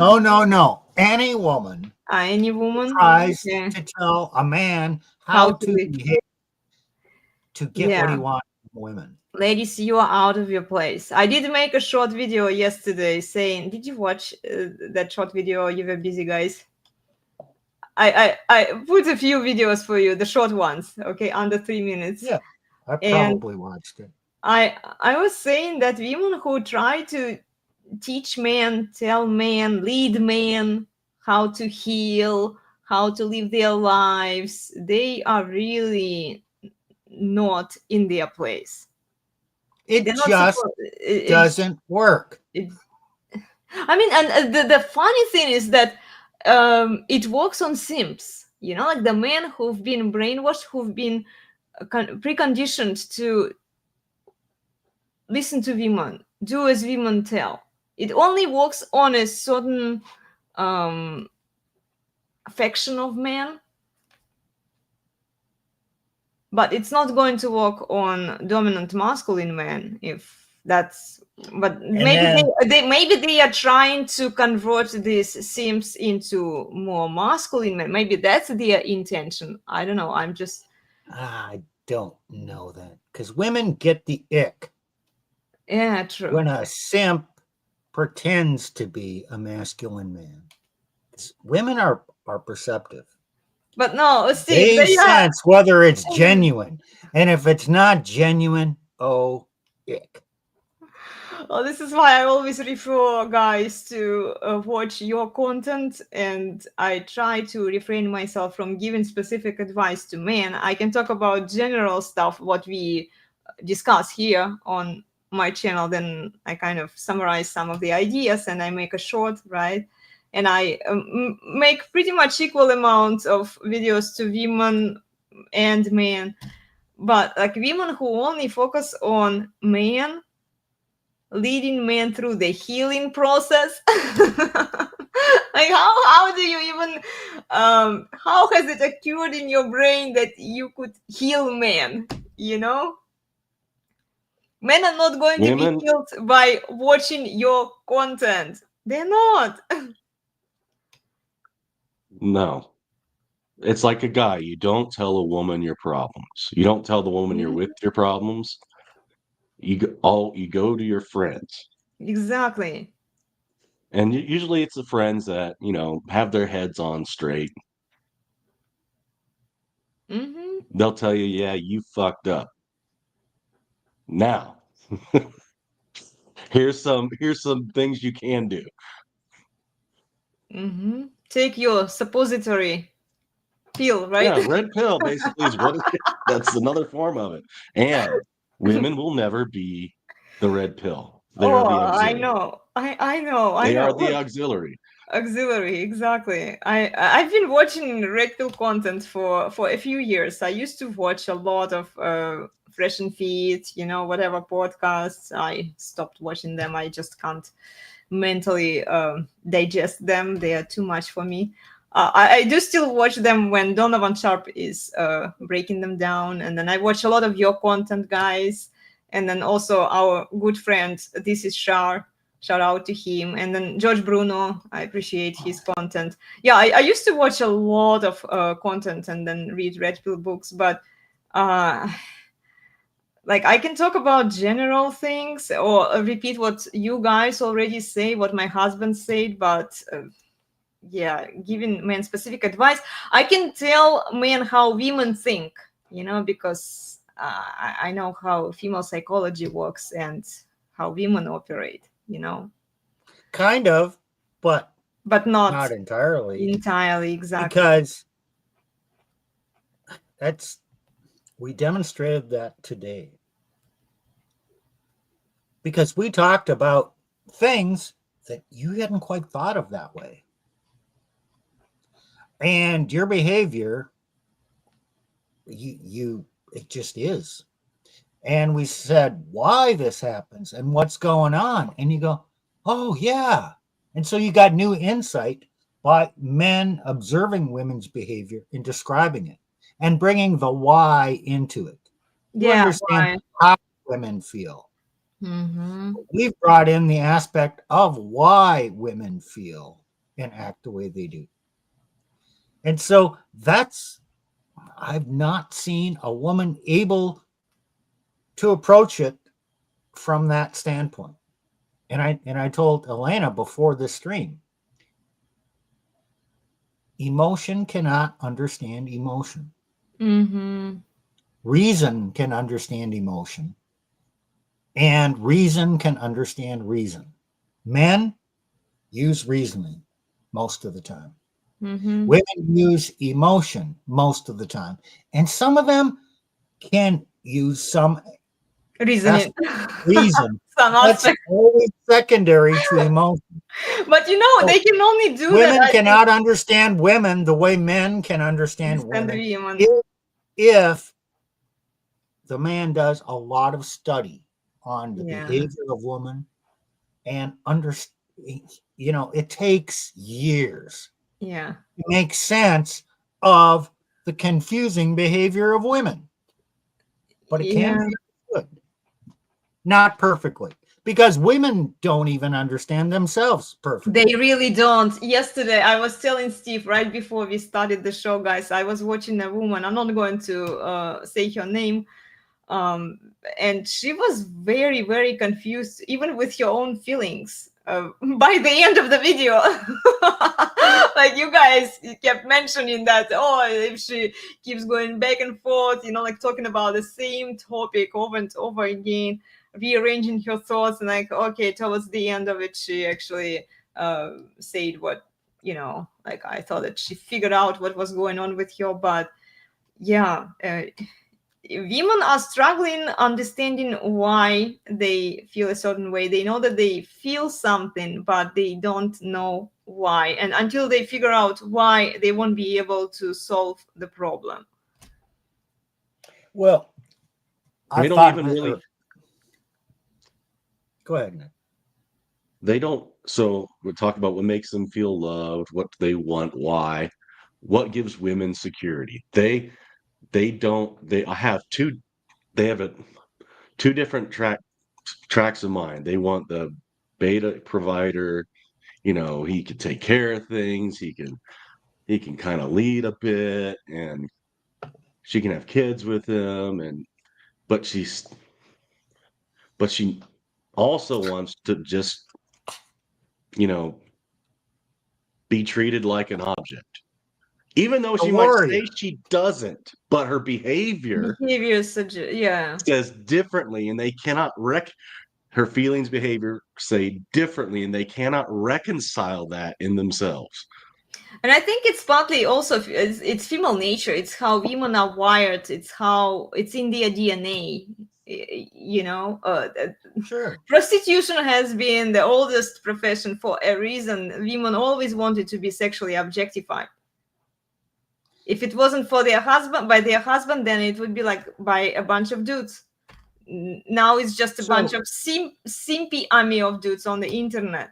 No. Any woman Any woman? tries Yeah. to tell a man How how to to live? behave to get what he Yeah. wants from women. Ladies, you are out of your place. I did make a short video yesterday saying, did you watch that short video? You were busy, guys. I put a few videos for you, the short ones, okay, under 3 minutes. Yeah, I And probably watched it. I was saying that women who try to teach men, tell men, lead men how to heal, how to live their lives, they are really not in their place. It They're not just supposed. doesn't work. I mean, and the funny thing is that it works on simps. You know, like the men who've been brainwashed, who've been preconditioned to listen to women, do as women tell. It only works on a certain faction of men, but it's not going to work on dominant masculine men. If that's, but maybe then- maybe they are trying to convert these sims into more masculine men. Maybe that's their intention. I don't know. I'm just I don't know that because women get the ick yeah, true. when a simp pretends to be a masculine man. Women are perceptive. But no, Steve, They they are. sense whether it's genuine, and if it's not genuine, oh, ick. Well, this is why I always refer guys to watch your content, and I try to refrain myself from giving specific advice to men. I can talk about general stuff, what we discuss here on my channel, then I kind of summarize some of the ideas and I make a short, right? And I make pretty much equal amounts of videos to women and men, but like women who only focus on men, leading men through the healing process. Like how do you even how has it occurred in your brain that you could heal men, you know? Men are not going to be Women, healed by watching your content. They're not. no. It's like a guy. You don't tell a woman your problems. You don't tell the woman you're with your problems. You go to your friends. Exactly. And usually it's the friends that, have their heads on straight. Mm-hmm. They'll tell you, yeah, you fucked up. Now, here's some things you can do. Mm-hmm. Take your suppository pill, right? Yeah, red pill basically is what it is. That's another form of it. And women will never be the red pill. They are Oh, the I auxiliary. know. I know. They are the Look, auxiliary. auxiliary, exactly. I've been watching red pill content for a few years. I used to watch a lot of Fresh and Fit, you know, whatever podcasts. I stopped watching them. I just can't mentally digest them. They are too much for me. I do still watch them when Donovan Sharp is breaking them down, and then I watch a lot of your content, guys, and then also our good friend This is Shar. Shout out to him, and then George Bruno. I appreciate his content. Yeah, I used to watch a lot of content and then read red pill books, but like I can talk about general things or repeat what you guys already say, what my husband said, but yeah, giving men specific advice, I can tell men how women think, because I know how female psychology works and how women operate, Kind of, but but not not entirely, entirely, exactly. because we demonstrated that today. Because we talked about things that you hadn't quite thought of that way. And your behavior, it just is. And we said why this happens and what's going on. And you go, oh, yeah. And so you got new insight by men observing women's behavior and describing it and bringing the why into it. You Yeah, understand why? how women feel. Mm-hmm. We've brought in the aspect of why women feel and act the way they do. And so I've not seen a woman able to approach it from that standpoint. And I told Elena before this stream, emotion cannot understand emotion. Mm-hmm. Reason can understand emotion, and reason can understand reason. Men use reasoning most of the time. Mm-hmm. Women use emotion most of the time. And some of them can use some Reasoning. reason. Some That's aspect. always secondary to emotion. But So they can only do that. women I think, cannot understand women the way men can understand understand women. women. If the man does a lot of study on the Yeah. behavior of women and it takes years Yeah. to make sense of the confusing behavior of women. But it can Yeah. be good. Not perfectly. Because women don't even understand themselves perfectly. They really don't. Yesterday, I was telling Steve right before we started the show, guys, I was watching a woman. I'm not going to say her name. And she was very, very confused, even with her own feelings. By the end of the video, like you guys kept mentioning that, oh, if she keeps going back and forth, like talking about the same topic over and over again, rearranging her thoughts, and like, okay, towards the end of it, she actually said what, like I thought that she figured out what was going on with her, but yeah. Women are struggling understanding why they feel a certain way. They know that they feel something, but they don't know why. And until they figure out why, they won't be able to solve the problem. Well, They I don't thought even really. Go ahead, Nick. They don't. So we talk about what makes them feel loved, what they want, why, what gives women security. They don't. They have two. They have two different tracks of mind. They want the beta provider. He can take care of things. He can kind of lead a bit, and she can have kids with him. But she also wants to just you know be treated like an object, even though A she might say warrior. she doesn't. But her behavior Behavior yeah. says differently, and they cannot her feelings, behavior say differently, and they cannot reconcile that in themselves. And I think it's partly also it's female nature. It's how women are wired. It's in their DNA. Sure. Prostitution has been the oldest profession for a reason. Women always wanted to be sexually objectified. If it wasn't for by their husband, then it would be like by a bunch of dudes. Now it's just a bunch of simpy army of dudes on the internet.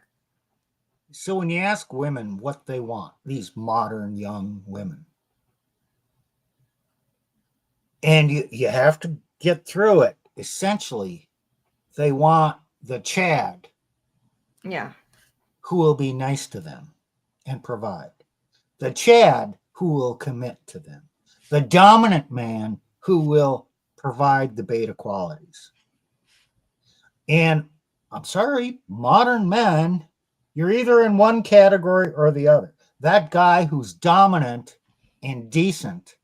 So when you ask women what they want, these modern young women, and you have to get through it, essentially, they want the Chad. Yeah. Who will be nice to them and provide. The Chad who will commit to them. The dominant man who will provide the beta qualities. And I'm sorry, modern men, you're either in one category or the other. That guy who's dominant and decent,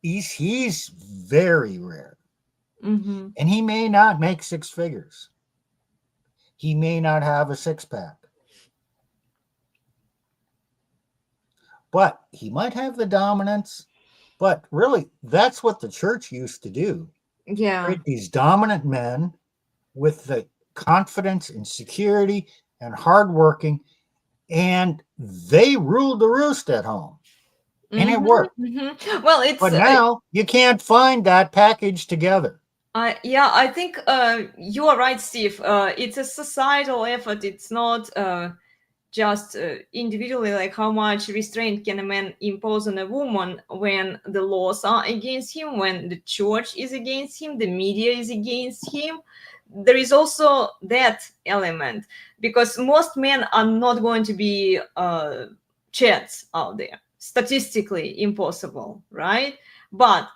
he's very rare. Mm-hmm. And he may not make six figures. He may not have a six-pack. But he might have the dominance. But really, that's what the church used to do. Yeah. Create these dominant men with the confidence and security and hardworking, and they ruled the roost at home. And it worked. Mm-hmm. Well, it's But now you can't find that package together. I think you are right, Steve. It's a societal effort. It's not just individually, like how much restraint can a man impose on a woman when the laws are against him, when the church is against him, the media is against him. There is also that element, because most men are not going to be chads out there. Statistically impossible, right? But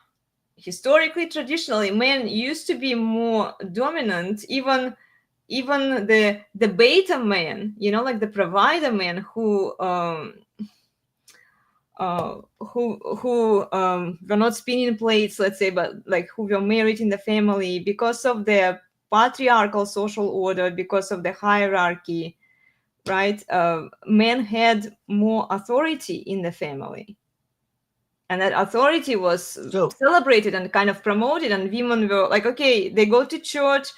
historically, traditionally, men used to be more dominant. Even the beta man, like the provider man who were not spinning plates, let's say, but like who were married in the family because of their patriarchal social order, because of the hierarchy, right? Men had more authority in the family. And that authority was celebrated and kind of promoted, and women were like, okay, they go to church.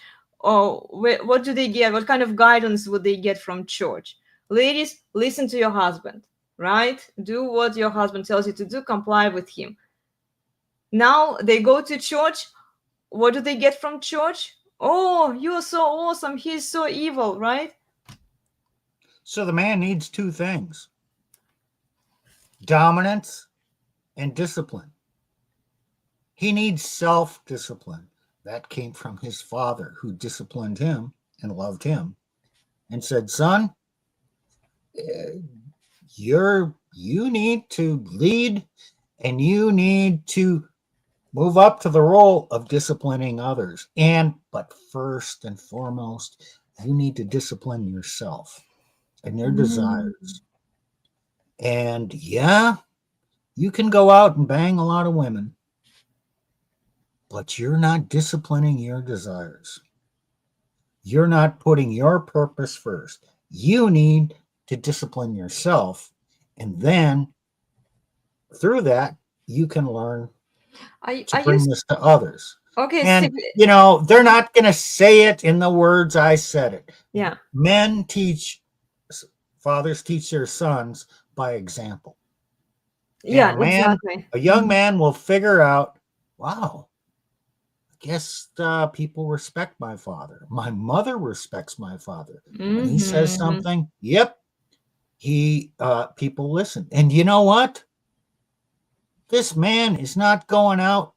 Oh, what do they get? What kind of guidance would they get from church? Ladies, listen to your husband, right? Do what your husband tells you to do, comply with him. Now they go to church. What do they get from church? Oh, you're so awesome. He's so evil, right? So the man needs two things: dominance and discipline. He needs self-discipline. That came from his father, who disciplined him and loved him and said, son, you need to lead, and you need to move up to the role of disciplining others. But first and foremost, you need to discipline yourself and your desires. And yeah, you can go out and bang a lot of women, but you're not disciplining your desires. You're not putting your purpose first. You need to discipline yourself. And then through that, you can learn to bring this to others. Okay. And, they're not going to say it in the words I said it. Yeah. Fathers teach their sons by example. Yeah, exactly. A young man will figure out, wow, I guess people respect my father. My mother respects my father. When he says something, yep, people listen. And you know what? This man is not going out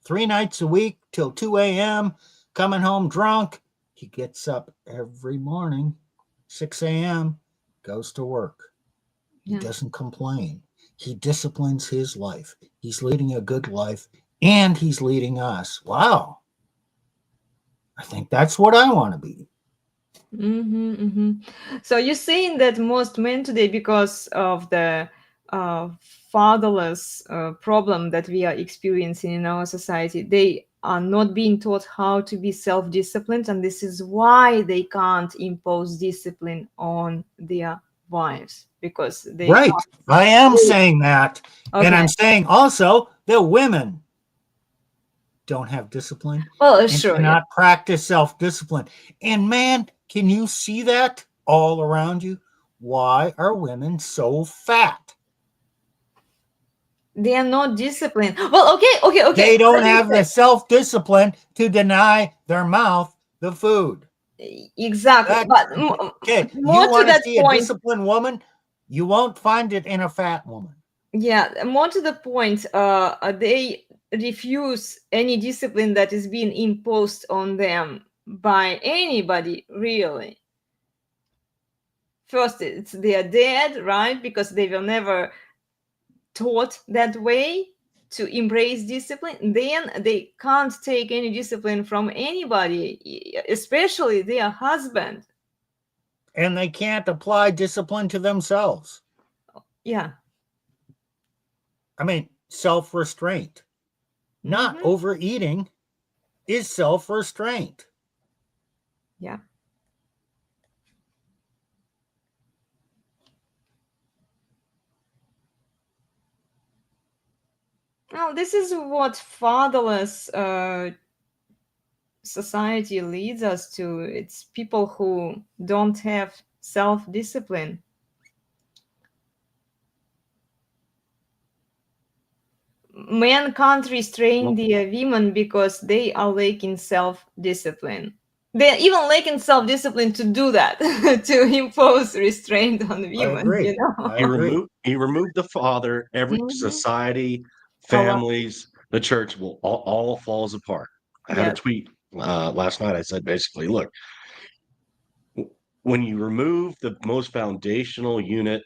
3 nights a week till 2 a.m., coming home drunk. He gets up every morning, 6 a.m., goes to work. He doesn't complain. He disciplines his life. He's leading a good life, and he's leading us. Wow. I think that's what I want to be. So you're saying that most men today, because of the fatherless problem that we are experiencing in our society, they are not being taught how to be self-disciplined, and this is why they can't impose discipline on their wives, because they right. I am saying that. Okay. And I'm saying also that women don't have discipline. Well, sure. Cannot practice self-discipline. And man, can you see that all around you? Why are women so fat? They are not disciplined. Well, okay. They don't have the self-discipline to deny their mouth the food. Exactly. But okay, you want to see a disciplined woman? You won't find it in a fat woman. Yeah, more to the point, they refuse any discipline that is being imposed on them by anybody, really. First, it's their dad, right? Because they were never taught that way to embrace discipline, then they can't take any discipline from anybody, especially their husband. And they can't apply discipline to themselves. Yeah. I mean, self-restraint. Not Mhm. overeating is self-restraint. Yeah. Well, this is what fatherless society leads us to. It's people who don't have self-discipline. Men can't restrain their women because they are lacking self-discipline. They're even lacking self-discipline to do that, to impose restraint on women. I agree. You know? I agree. You remove the father, every Mhm. society, A lot. families, the church will all falls apart. I had a Yes. tweet last night. I said basically, look, when you remove the most foundational unit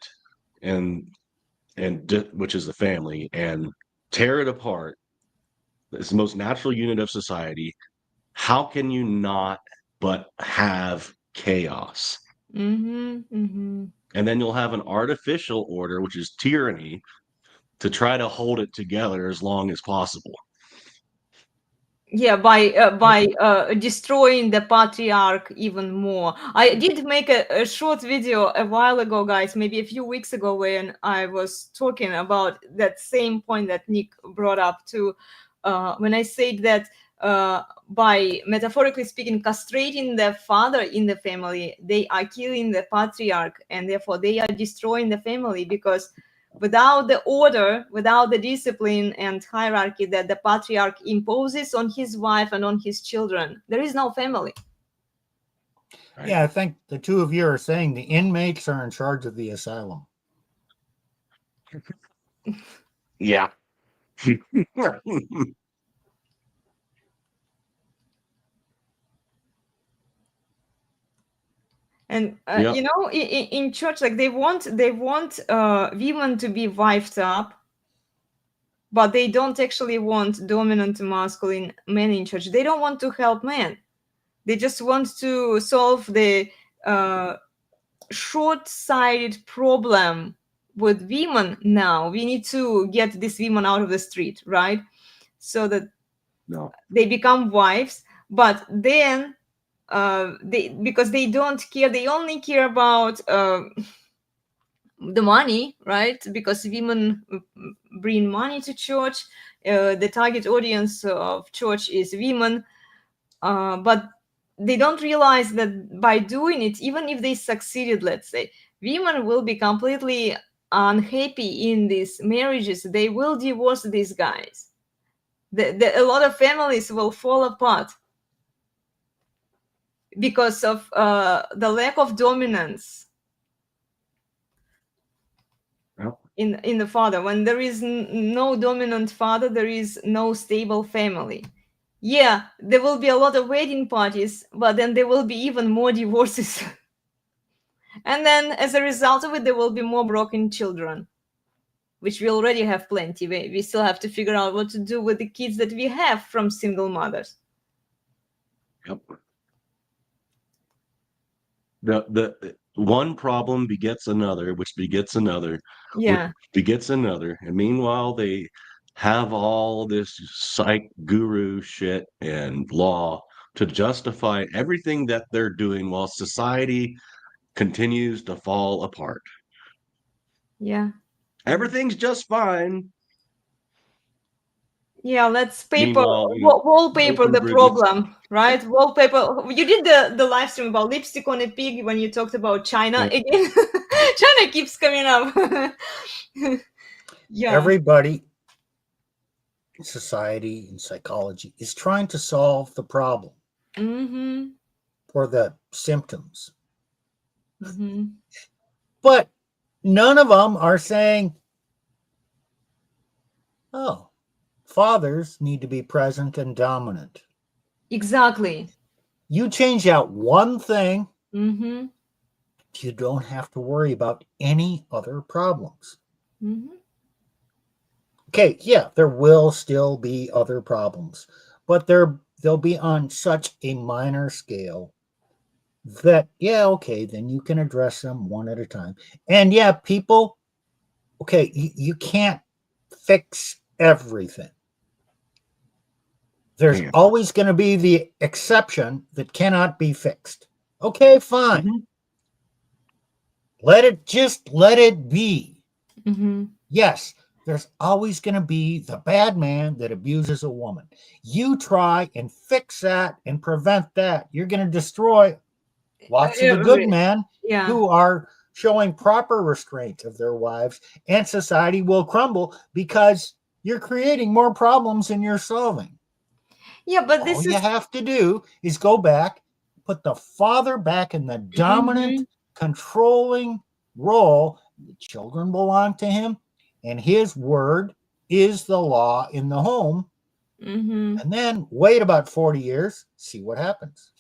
and which is the family, and tear it apart, it's the most natural unit of society. How can you not but have chaos? Mm-hmm, mm-hmm. And then you'll have an artificial order, which is tyranny, to try to hold it together as long as possible. Yeah, by destroying the patriarch even more. I did make a short video a while ago, guys, maybe a few weeks ago, when I was talking about that same point that Nick brought up too, when I said that by metaphorically speaking, castrating the father in the family, they are killing the patriarch, and therefore they are destroying the family, because without the order, without the discipline and hierarchy that the patriarch imposes on his wife and on his children, there is no family. Right? Yeah, I think the two of you are saying the inmates are in charge of the asylum. Yeah. And Yep. you know, in church, like they want women to be wifed up, but they don't actually want dominant masculine men in church. They don't want to help men. They just want to solve the short-sighted problem with women. Now we need to get these women out of the street, right? So that No. they become wives, but then because they don't care, they only care about the money, right? Because women bring money to church. The target audience of church is women, but they don't realize that by doing it, even if they succeeded, let's say, women will be completely unhappy in these marriages. They will divorce these guys. A lot of families will fall apart because of the lack of dominance in the father. When there is no dominant father, there is no stable family. Yeah, there will be a lot of wedding parties, but then there will be even more divorces. And then as a result of it, there will be more broken children, which we already have plenty. We still have to figure out what to do with the kids that we have from single mothers. Yep. The one problem begets another, which begets another, Yeah. which begets another. And meanwhile, they have all this psych guru shit and law to justify everything that they're doing while society continues to fall apart. Yeah. Everything's just fine. Yeah, let's Meanwhile, you know, wallpaper broken the bridges. problem, right? Wallpaper. You did the live stream about lipstick on a pig when you talked about China Yeah. again. China keeps coming up. Yeah. Everybody in society and psychology is trying to solve the problem Mm-hmm. or the symptoms. Mm-hmm. But none of them are saying, oh, fathers need to be present and dominant. Exactly. You change out one thing, Mm-hmm. you don't have to worry about any other problems. Mm-hmm. Okay, yeah, there will still be other problems, but they'll be on such a minor scale that, yeah, okay, then you can address them one at a time. And yeah, people, okay, you can't fix everything. There's Yeah. always going to be the exception that cannot be fixed. Okay, fine. Mhm. Let it be. Mm-hmm. Yes, there's always going to be the bad man that abuses a woman. You try and fix that and prevent that. You're going to destroy lots of the good men Yeah. who are showing proper restraint of their wives, and society will crumble because you're creating more problems than you're solving. Yeah, but All this you is have to do is go back, put the father back in the dominant, Mhm, controlling role. The children belong to him, and his word is the law in the home. mhm. And then wait about 40 years, see what happens.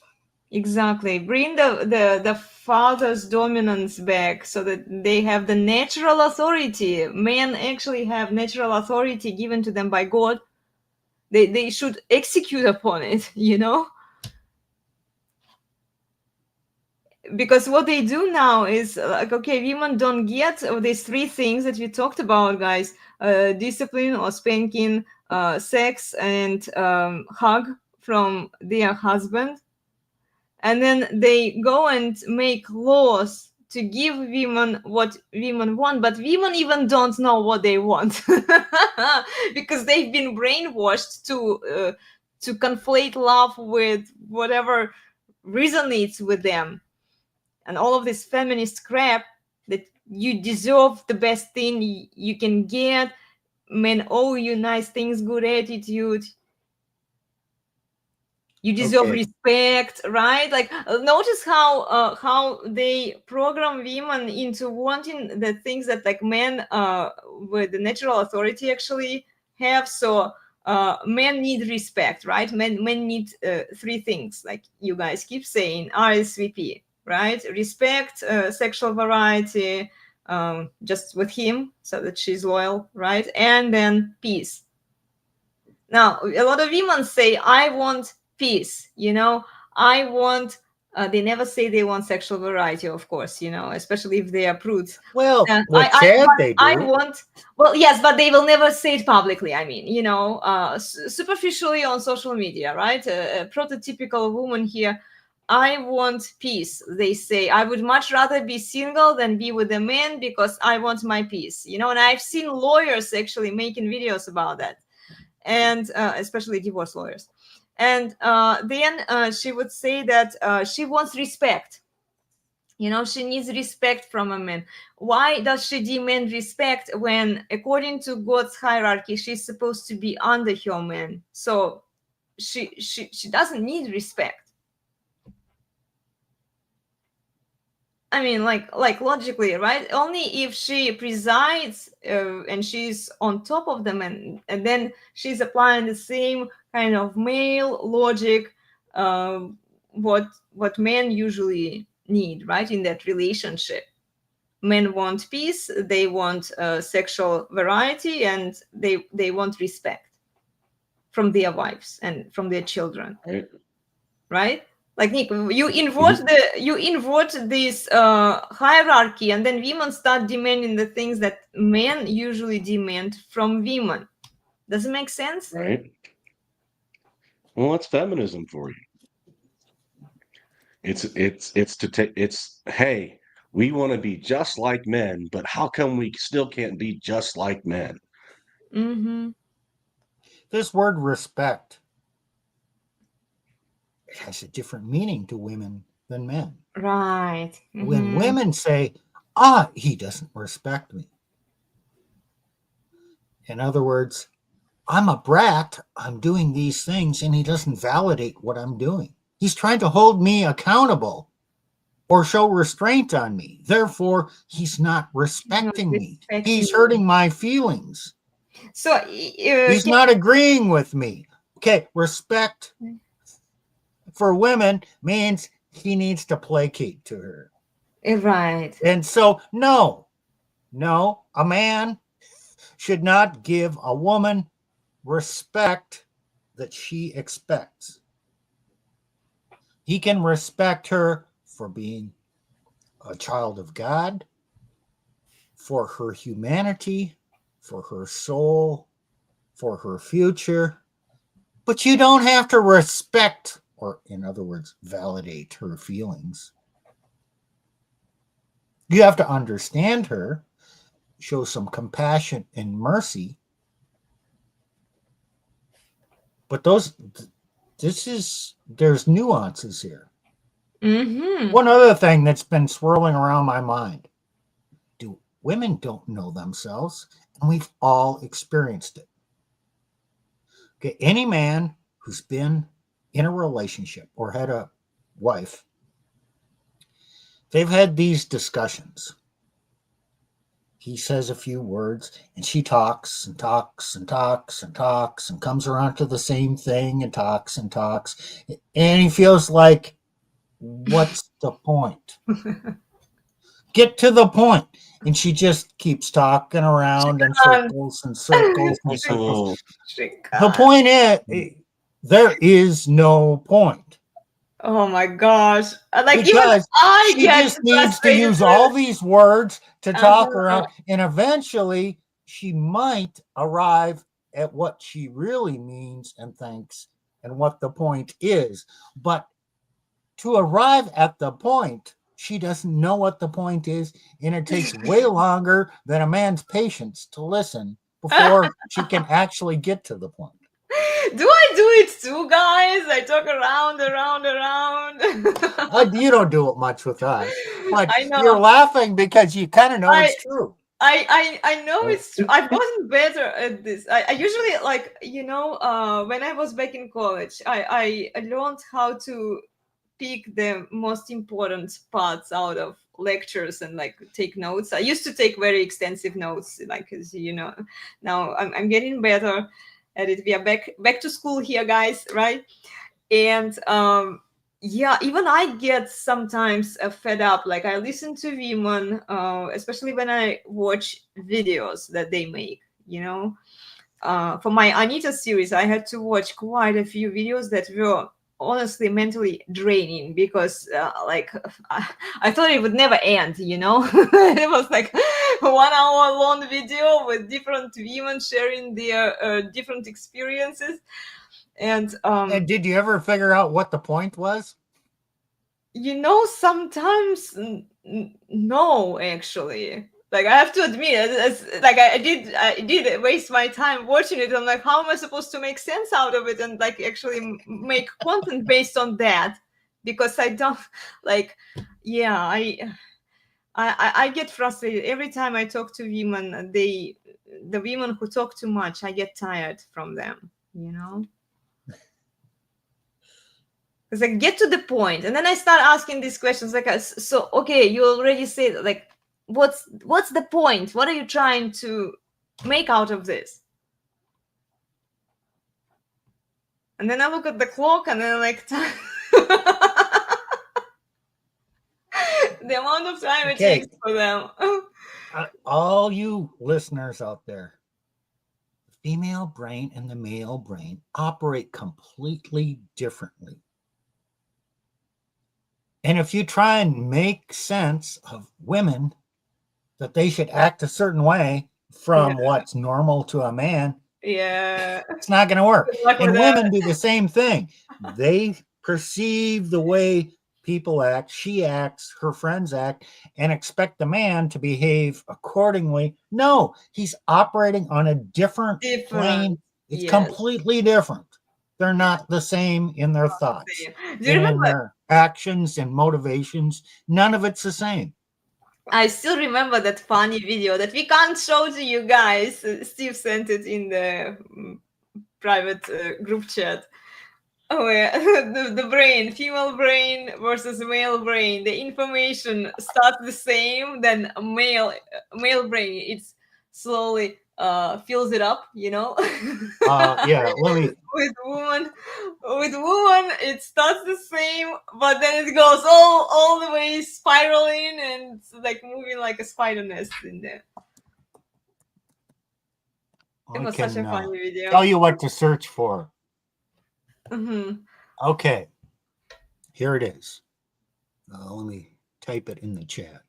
Exactly. Bring the father's dominance back so that they have the natural authority. Men actually have natural authority given to them by God. They should execute upon it, you know? Because what they do now is like, okay, women don't get these three things that we talked about, guys: discipline or spanking, sex, and hug from their husband. And then they go and make laws to give women what women want, but women even don't know what they want because they've been brainwashed to conflate love with whatever resonates with them, and all of this feminist crap that you deserve the best thing you can get, men owe you nice things, good attitude, you deserve Okay. respect, right? Like notice how they program women into wanting the things that like men with the natural authority actually have. So men need respect, right? Men need three things, like you guys keep saying: RSVP, right? Respect, sexual variety, just with him so that she's loyal, right? And then peace. Now, a lot of women say, I want peace, you know, I want, they never say they want sexual variety, of course, you know, especially if they are prudes. Well, with I, Chad, but they I do. want, well, yes, but they will never say it publicly. I mean, you know, superficially on social media, right? A prototypical woman here. I want peace. They say, I would much rather be single than be with a man because I want my peace, you know, and I've seen lawyers actually making videos about that, and especially divorce lawyers. And then she would say that she wants respect. You know, she needs respect from a man. Why does she demand respect when, according to God's hierarchy, she's supposed to be under her man? So she doesn't need respect. I mean, like logically, right? Only if she presides and she's on top of them, and then she's applying the same kind of male logic, uh, what men usually need, right? In that relationship, men want peace, they want sexual variety, and they want respect from their wives and from their children, Right. right? Like Nick, you invert Mhm. this hierarchy, and then women start demanding the things that men usually demand from women. Does it make sense? Right. Well, that's feminism for you. It's to take it's hey, we want to be just like men, but how come we still can't be just like men? Mm-hmm. This word respect, it has a different meaning to women than men. Right. When Mm-hmm. women say, he doesn't respect me. In other words, I'm a brat, I'm doing these things, and he doesn't validate what I'm doing. He's trying to hold me accountable or show restraint on me. Therefore, he's not respecting me. He's hurting my feelings. So He's not agreeing with me. Okay, respect for women means he needs to placate to her. right. And so, no, a man should not give a woman respect that she expects. He can respect her for being a child of God, for her humanity, for her soul, for her future. But you don't have to respect, or in other words, validate her feelings. You have to understand her, show some compassion and mercy. But there's nuances here. Mm-hmm. One other thing that's been swirling around my mind. Women don't know themselves, and we've all experienced it. Okay, any man who's been in a relationship or had a wife, they've had these discussions. He says a few words, and she talks and talks and talks and talks and comes around to the same thing and talks and talks. And he feels like, what's the point? Get to the point. And she just keeps talking around in circles and circles and circles. The point is, there is no point. Oh my gosh. Like, because even I she get just needs to frustrated use with- all these words to talk Uh-huh. around, and eventually she might arrive at what she really means and thinks and what the point is. But to arrive at the point, she doesn't know what the point is, and it takes way longer than a man's patience to listen before she can actually get to the point. Do I do it too, guys? I talk around. You don't do it much with us, but I know. you're laughing because you kind of know it's true. I know it's true. I've gotten better at this. I usually, like, when I was back in college, I learned how to pick the most important parts out of lectures and like take notes. I used to take very extensive notes, like, because now I'm getting better at it. We are back to school here, guys, right? And yeah, even I get sometimes fed up. Like, I listen to women, especially when I watch videos that they make, for my Anita series, I had to watch quite a few videos that were honestly mentally draining, because I thought it would never end. It was like 1 hour long video with different women sharing their different experiences. And did you ever figure out what the point was? Sometimes no, actually. Like, I have to admit, like, I did waste my time watching it. I'm like, how am I supposed to make sense out of it and like actually make content based on that? Because I don't like, yeah, I get frustrated every time I talk to women. The women who talk too much, I get tired from them. Because I get to the point, and then I start asking these questions. Like, so okay, you already said, like, what's the point? What are you trying to make out of this? And then I look at the clock, and then like the amount of time it takes for them. All you listeners out there, the female brain and the male brain operate completely differently. And if you try and make sense of women, that they should act a certain way from what's normal to a man, it's not going to work. And women do the same thing. They perceive the way people act, she acts, her friends act, and expect the man to behave accordingly. No, he's operating on a different plane. It's completely different. They're not the same in their thoughts, in their actions and motivations. None of it's the same. I still remember that funny video that we can't show to you guys. Steve sent it in the private group chat. Oh yeah, the brain, female brain versus male brain. The information starts the same, then male brain, it's slowly fills it up, Yeah, let me. With woman, it starts the same, but then it goes all the way spiraling and it's like moving like a spider nest in there. It I was such a can funny video. tell you what to search for. Mhm. Okay, here it is. Let me type it in the chat.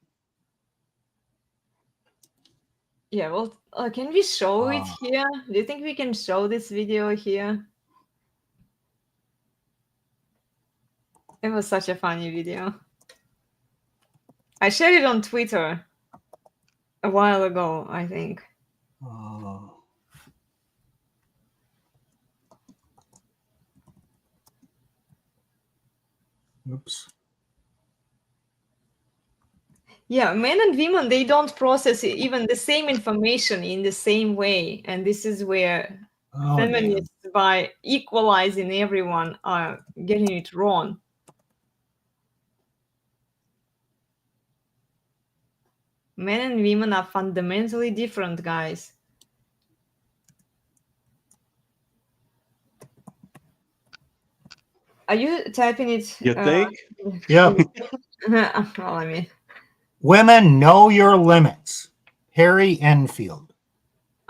Yeah, well, can we show it Ah. here? Do you think we can show this video here? It was such a funny video. I shared it on Twitter a while ago, I think. Oops. Yeah, men and women, they don't process even the same information in the same way. And this is where Oh, feminists, by equalizing everyone, are getting it wrong. Men and women are fundamentally different, guys. Are you typing it? You think? Yeah. Well, I mean, Women know your limits. Harry Enfield.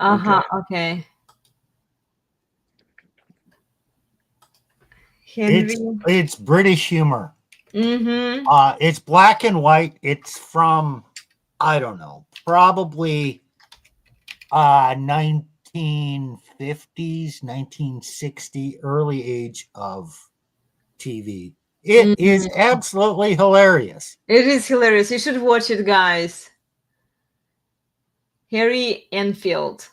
okay. Henry. It's British humor. Mm-hmm. It's black and white. It's from, I don't know, probably 1950s, 1960, early age of TV. It is absolutely hilarious. It is hilarious. You should watch it, guys. Harry Enfield.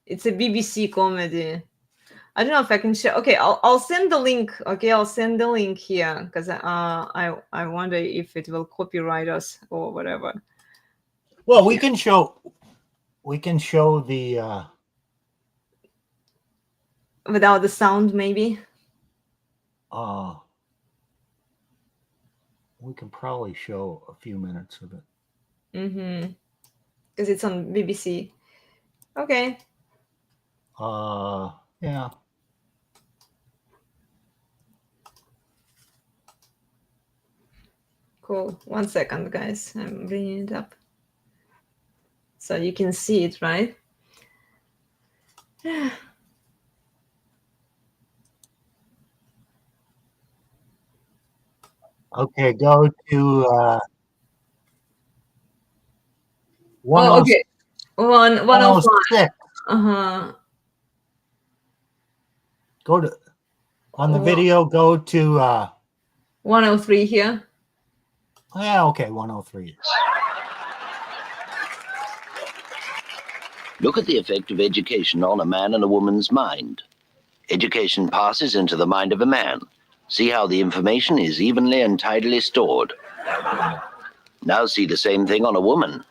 It's a BBC comedy. I don't know if I can share. Okay, I'll send the link. Okay, I'll send the link here because I wonder if it will copyright us or whatever. Well, we can show the Without the sound, maybe. we can probably show a few minutes of it. Mm-hmm. Because it's on BBC. Okay. Yeah. Cool. 1 second, guys. I'm bringing it up. So you can see it, right? Okay, go to Oh, okay. 105. 106. Uh-huh. Go to on the video, go to 103 here. yeah, okay, 103. Look at the effect of education on a man and a woman's mind. Education passes into the mind of a man. See how the information is evenly and tidily stored. Now see the same thing on a woman.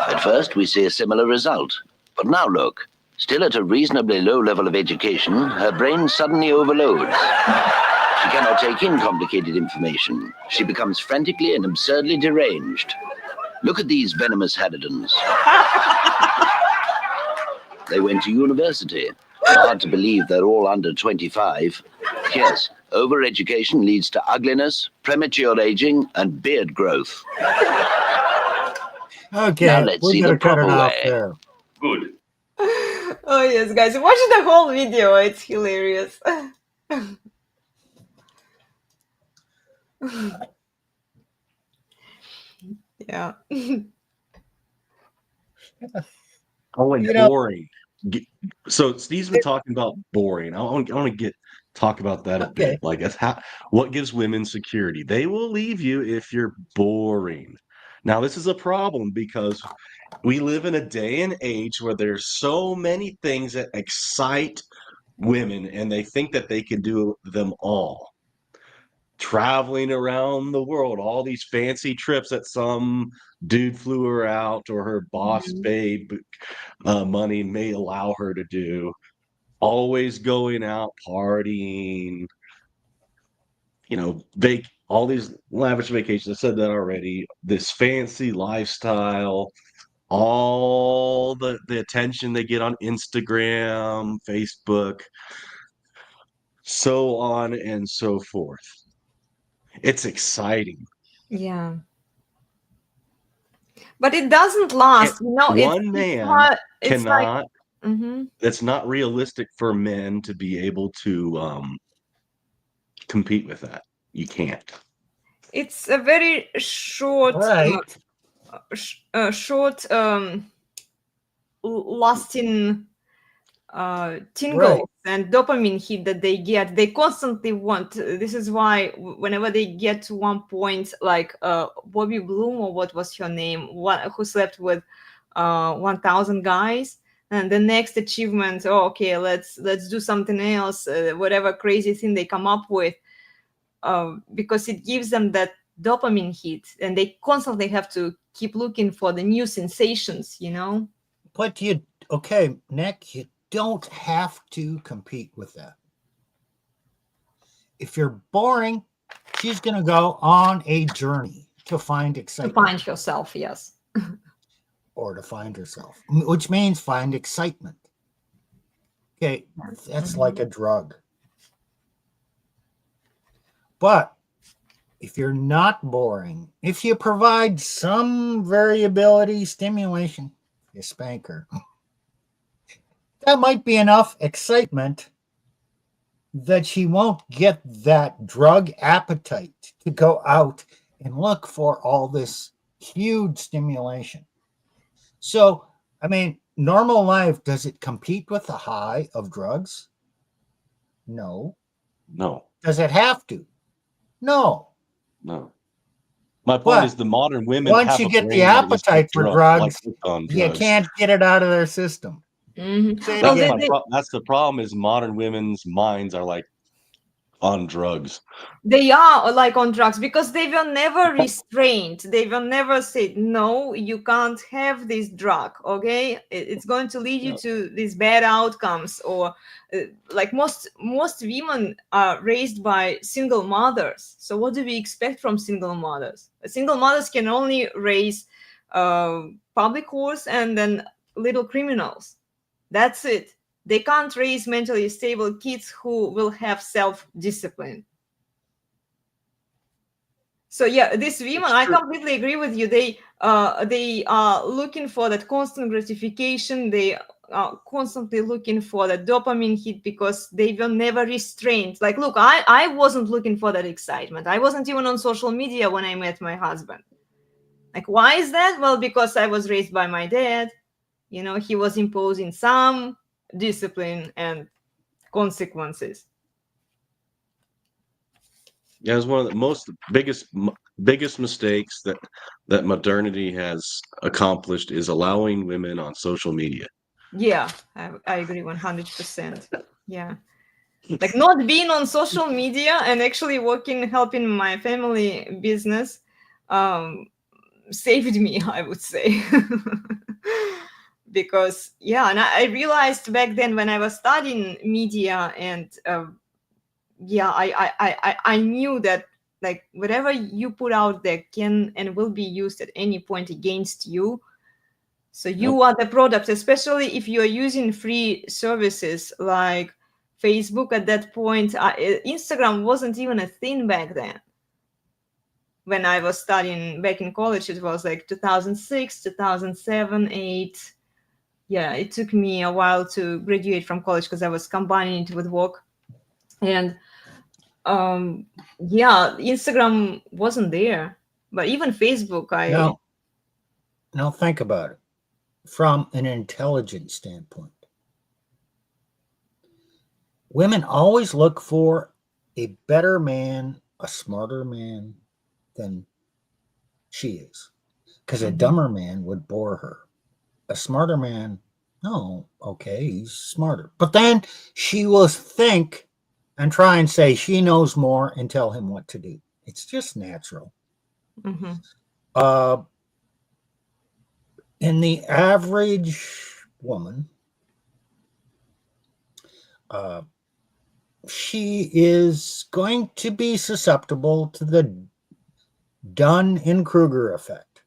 At first we see a similar result. But now look, still at a reasonably low level of education, her brain suddenly overloads. She cannot take in complicated information. She becomes frantically and absurdly deranged. Look at these venomous hadidans. They went to university. Hard to believe they're all under 25. Yes, overeducation leads to ugliness, premature aging, and beard growth. Okay, Now let's see the cut it proper off way. there. Good. Oh yes, guys, watch the whole video. It's hilarious. Yeah. Oh, like You know- boring. So Steve's been talking about boring. I want to talk about that a Okay. bit. Like that's what gives women security. They will leave you if you're boring. Now this is a problem because we live in a day and age where there's so many things that excite women and they think that they can do them all. Traveling around the world, all these fancy trips that some dude flew her out or her boss babe money may allow her to do. Always going out partying, all these lavish vacations. I said that already. This fancy lifestyle, all the attention they get on Instagram, Facebook, so on and so forth. It's exciting. Yeah. But it doesn't last. One man it's like, cannot. Mhm. It's not realistic for men to be able to compete with that. You can't. It's a very short, Right. short, lasting tingles Right. and dopamine hit that they get. They constantly want. This is why whenever they get to one point, like Bobby Bloom, or what was her name, who slept with 1,000 guys, and the next achievement, oh, okay, let's do something else, whatever crazy thing they come up with, because it gives them that dopamine hit, and they constantly have to keep looking for the new sensations, But Nick, you don't have to compete with that. If you're boring, she's going to go on a journey to find to excitement. find yourself. Yes. Or to find herself, which means find excitement. Okay, that's like a drug. But if you're not boring, if you provide some variability, stimulation, you spank her. That might be enough excitement that she won't get that drug appetite to go out and look for all this huge stimulation. So, I mean, normal life, does it compete with the high of drugs? No. No. Does it have to? No. No. My point But is the modern women once have you a get the brain that is appetite for drugs, hooked on you drugs. can't get it out of their system. Mhm. Say it Well, again. That's the problem. Is modern women's minds are like on drugs. They are like on drugs because they were never restrained. They were never said, no, you can't have this drug. Okay, it's going to lead you to these bad outcomes. Or like most women are raised by single mothers. So what do we expect from single mothers? Single mothers can only raise public whores and then little criminals. That's it. They can't raise mentally stable kids who will have self-discipline. So yeah, these women, I completely agree with you. They are looking for that constant gratification. They are constantly looking for the dopamine hit because they were never restrained. Like, look, I wasn't looking for that excitement. I wasn't even on social media when I met my husband. Like, why is that? Well, because I was raised by my dad. He was imposing some discipline and consequences. Yeah, it's one of the biggest mistakes that modernity has accomplished is allowing women on social media. Yeah, I agree 100%. Yeah. Like not being on social media and actually helping my family business saved me, I would say. Because and I realized back then when I was studying media and I knew that like whatever you put out there can and will be used at any point against you. So you are the product, especially if you are using free services like Facebook. At that point, Instagram wasn't even a thing back then. When I was studying back in college, it was like 2006, 2007, 8. Yeah, it took me a while to graduate from college because I was combining it with work. And Instagram wasn't there. But even Facebook, Now think about it from an intelligence standpoint. Women always look for a better man, a smarter man than she is. Because a dumber man would bore her. A smarter man, no, okay, he's smarter. But then she will think and try and say she knows more and tell him what to do. It's just natural. In the average woman, she is going to be susceptible to the Dunn-Kruger effect,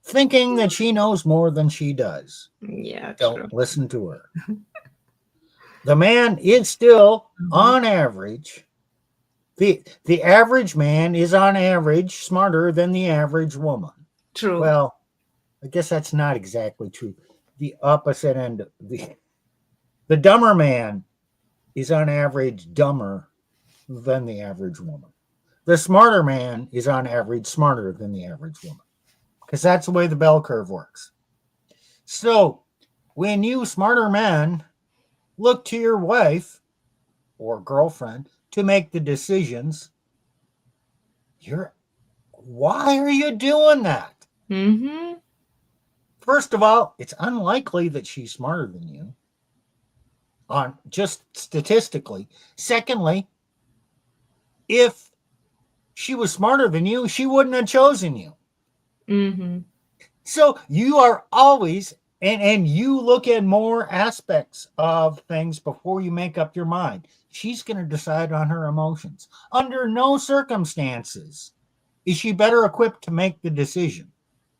thinking that she knows more than she does. Yeah, don't true. listen to her. The man is still on average. The average man is on average smarter than the average woman. True. Well, I guess that's not exactly true. The opposite end, the dumber man is on average dumber than the average woman. The smarter man is on average smarter than the average woman, because that's the way the bell curve works. So when you smarter men look to your wife or girlfriend to make the decisions, why are you doing that? Mm-hmm. First of all, it's unlikely that she's smarter than you, on just statistically. Secondly, if she was smarter than you, she wouldn't have chosen you. Mm-hmm. So you are always, and you look at more aspects of things before you make up your mind. She's going to decide on her emotions. Under no circumstances is she better equipped to make the decision.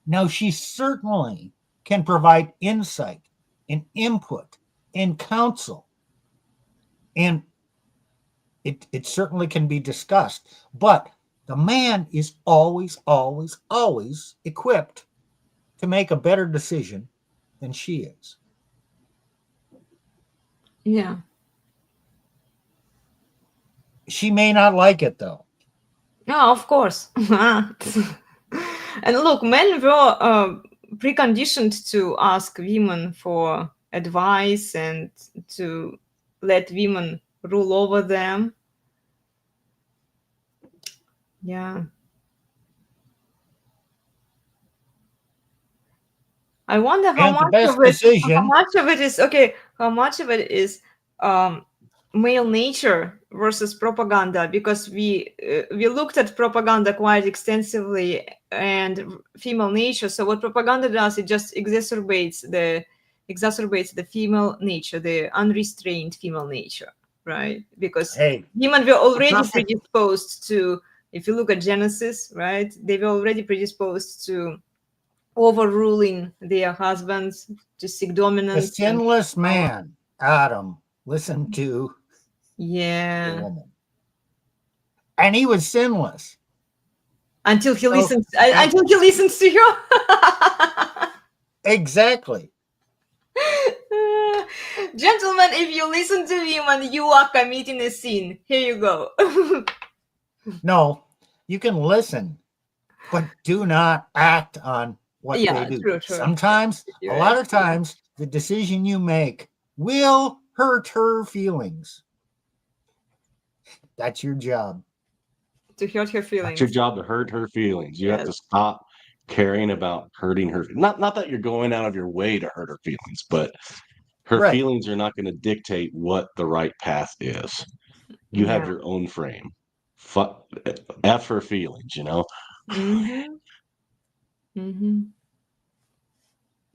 Now, she certainly can provide insight and input and counsel, and it certainly can be discussed, but the man is always, always, always equipped to make a better decision than she is. Yeah. She may not like it, though. No, of course. And look, men were preconditioned to ask women for advice and to let women rule over them. Yeah. I wonder how And the much best of it, decision- how much of it is okay. How much of it is male nature versus propaganda? Because we looked at propaganda quite extensively and female nature. So what propaganda does, it just exacerbates the female nature, the unrestrained female nature, right? Because women were already predisposed to. If you look at Genesis, right, they were already predisposed to overruling their husbands, to seek dominance. The sinless man, Adam, listened to the woman. And he was sinless. Until he listens to you. Exactly. Gentlemen, if you listen to women, you are committing a sin. Here you go. No, you can listen, but do not act on what they do. True. Sometimes, a lot of times, the decision you make will hurt her feelings. That's your job. To hurt her feelings. It's your job to hurt her feelings. You have to stop caring about hurting her. Not that you're going out of your way to hurt her feelings, but her feelings are not going to dictate what the right path is. You have your own frame. F her feelings, you know? Mm-hmm. Mm-hmm.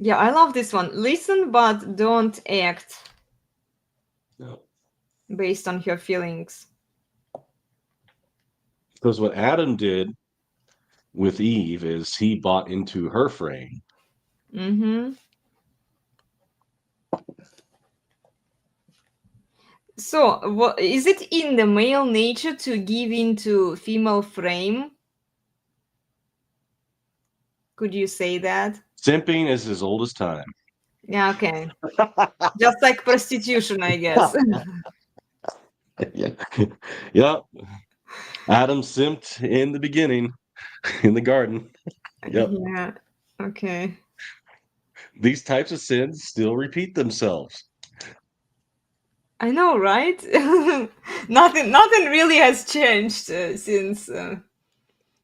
Yeah, I love this one. Listen, but don't act based on her feelings. Because what Adam did with Eve is he bought into her frame. Mm-hmm. So, is it in the male nature to give into female frame? Could you say that? Simping is as old as time. Yeah, okay. Just like prostitution, I guess. Yep. Adam simped in the beginning, in the garden. Yep. Yeah. Okay. These types of sins still repeat themselves. I know, right? Nothing really has changed since the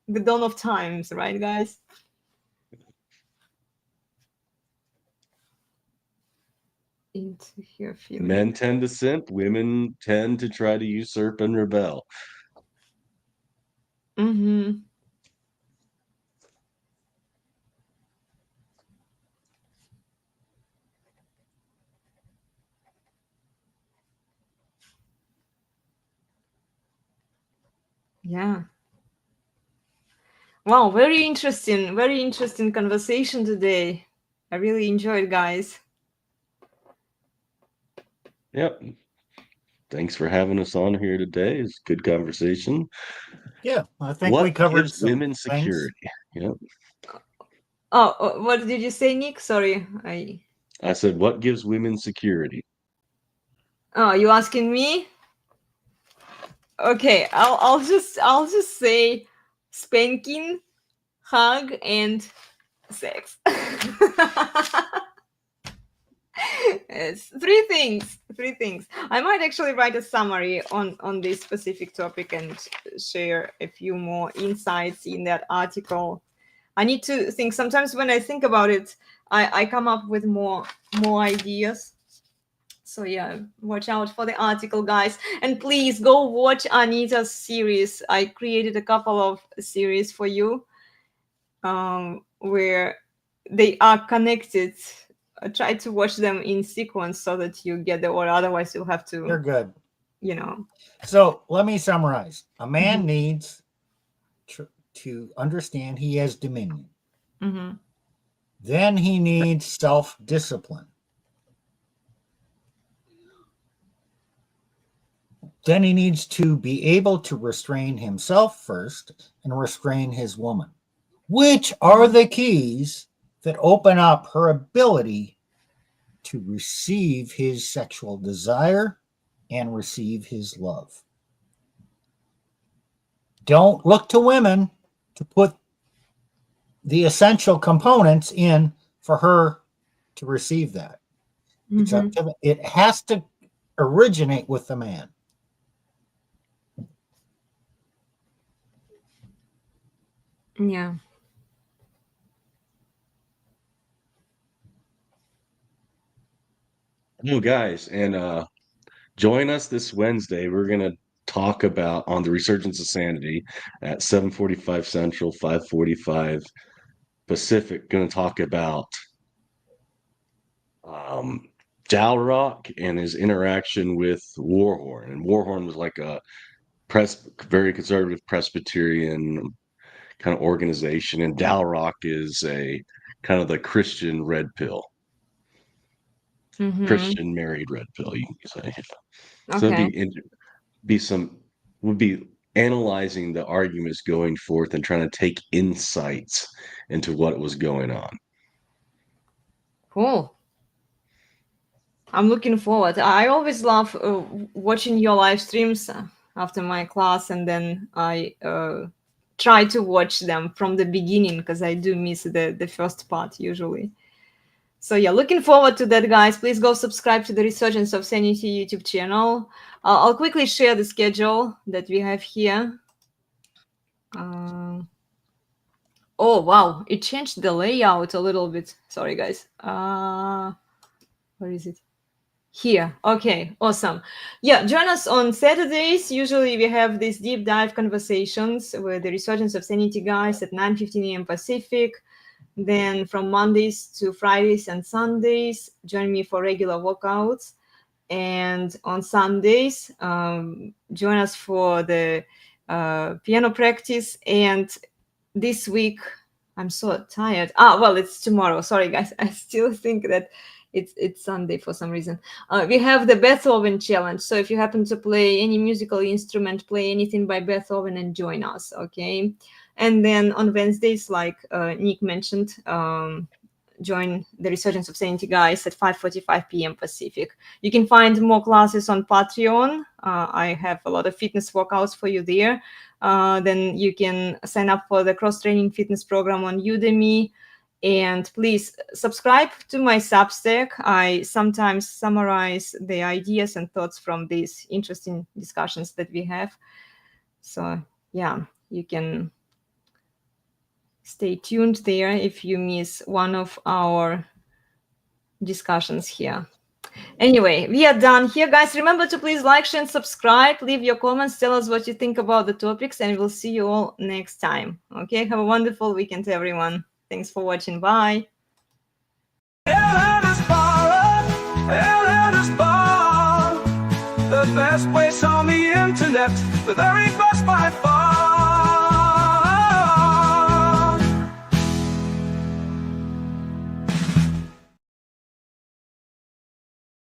dawn of times, right, guys? Into her feelings. Men tend to simp, women tend to try to usurp and rebel. Mm-hmm. Yeah. Wow, very interesting conversation today. I really enjoyed, guys. Yep. Thanks for having us on here today. It's a good conversation. Yeah, I think we covered gives women security. Yep. Oh, what did you say, Nick? Sorry, I said, what gives women security? Oh, you asking me? Okay, I'll just say spanking, hug, and sex. It's three things. I might actually write a summary on this specific topic and share a few more insights in that article. I need to think. Sometimes when I think about it, I come up with more ideas. So yeah, watch out for the article, guys, and please go watch Anita's series. I created a couple of series for you, where they are connected. Try to watch them in sequence so that you get the order. Otherwise, you'll have to. You're good. So let me summarize. A man needs to understand he has dominion. Mm-hmm. Then he needs self-discipline. Then he needs to be able to restrain himself first and restrain his woman, which are the keys that open up her ability to receive his sexual desire and receive his love. Don't look to women to put the essential components in for her to receive that. It's up to, it has to originate with the man. Yeah. Oh, guys, and join us this Wednesday. We're going to talk about on the Resurgence of Sanity at 7:45 Central, 5:45 Pacific. Going to talk about Dalrock and his interaction with Warhorn. And Warhorn was like a very conservative Presbyterian kind of organization, and Dalrock is a kind of the Christian red pill. Christian married red pill, you can say. So would be analyzing the arguments going forth and trying to take insights into what was going on. Cool. I'm looking forward. I always love watching your live streams after my class, and then I try to watch them from the beginning because I do miss the first part usually. So yeah, looking forward to that, guys. Please go subscribe to the Resurgence of Sanity YouTube channel. I'll quickly share the schedule that we have here. Oh, wow. It changed the layout a little bit. Sorry, guys. Where is it? Here. Okay, awesome. Yeah, join us on Saturdays. Usually we have these deep dive conversations with the Resurgence of Sanity guys at 9:15 a.m. Pacific. Then from Mondays to Fridays and Sundays, join me for regular workouts. And on Sundays, join us for the piano practice. And this week, I'm so tired. Well, it's tomorrow. Sorry, guys. I still think that it's Sunday for some reason. We have the Beethoven challenge. So if you happen to play any musical instrument, play anything by Beethoven and join us, okay? And then on Wednesdays, like Nick mentioned, join the Resurgence of Sanity guys at 5:45 p.m. Pacific. You can find more classes on Patreon. I have a lot of fitness workouts for you there. Then you can sign up for the cross-training fitness program on Udemy. And please subscribe to my Substack. I sometimes summarize the ideas and thoughts from these interesting discussions that we have. So yeah, you can stay tuned there if you miss one of our discussions here. Anyway, we are done here, guys. Remember to please like, share, and subscribe. Leave your comments. Tell us what you think about the topics, and we'll see you all next time. Okay, have a wonderful weekend, everyone. Thanks for watching. Bye. Elena's Barre, the best place on the internet, the very best by far.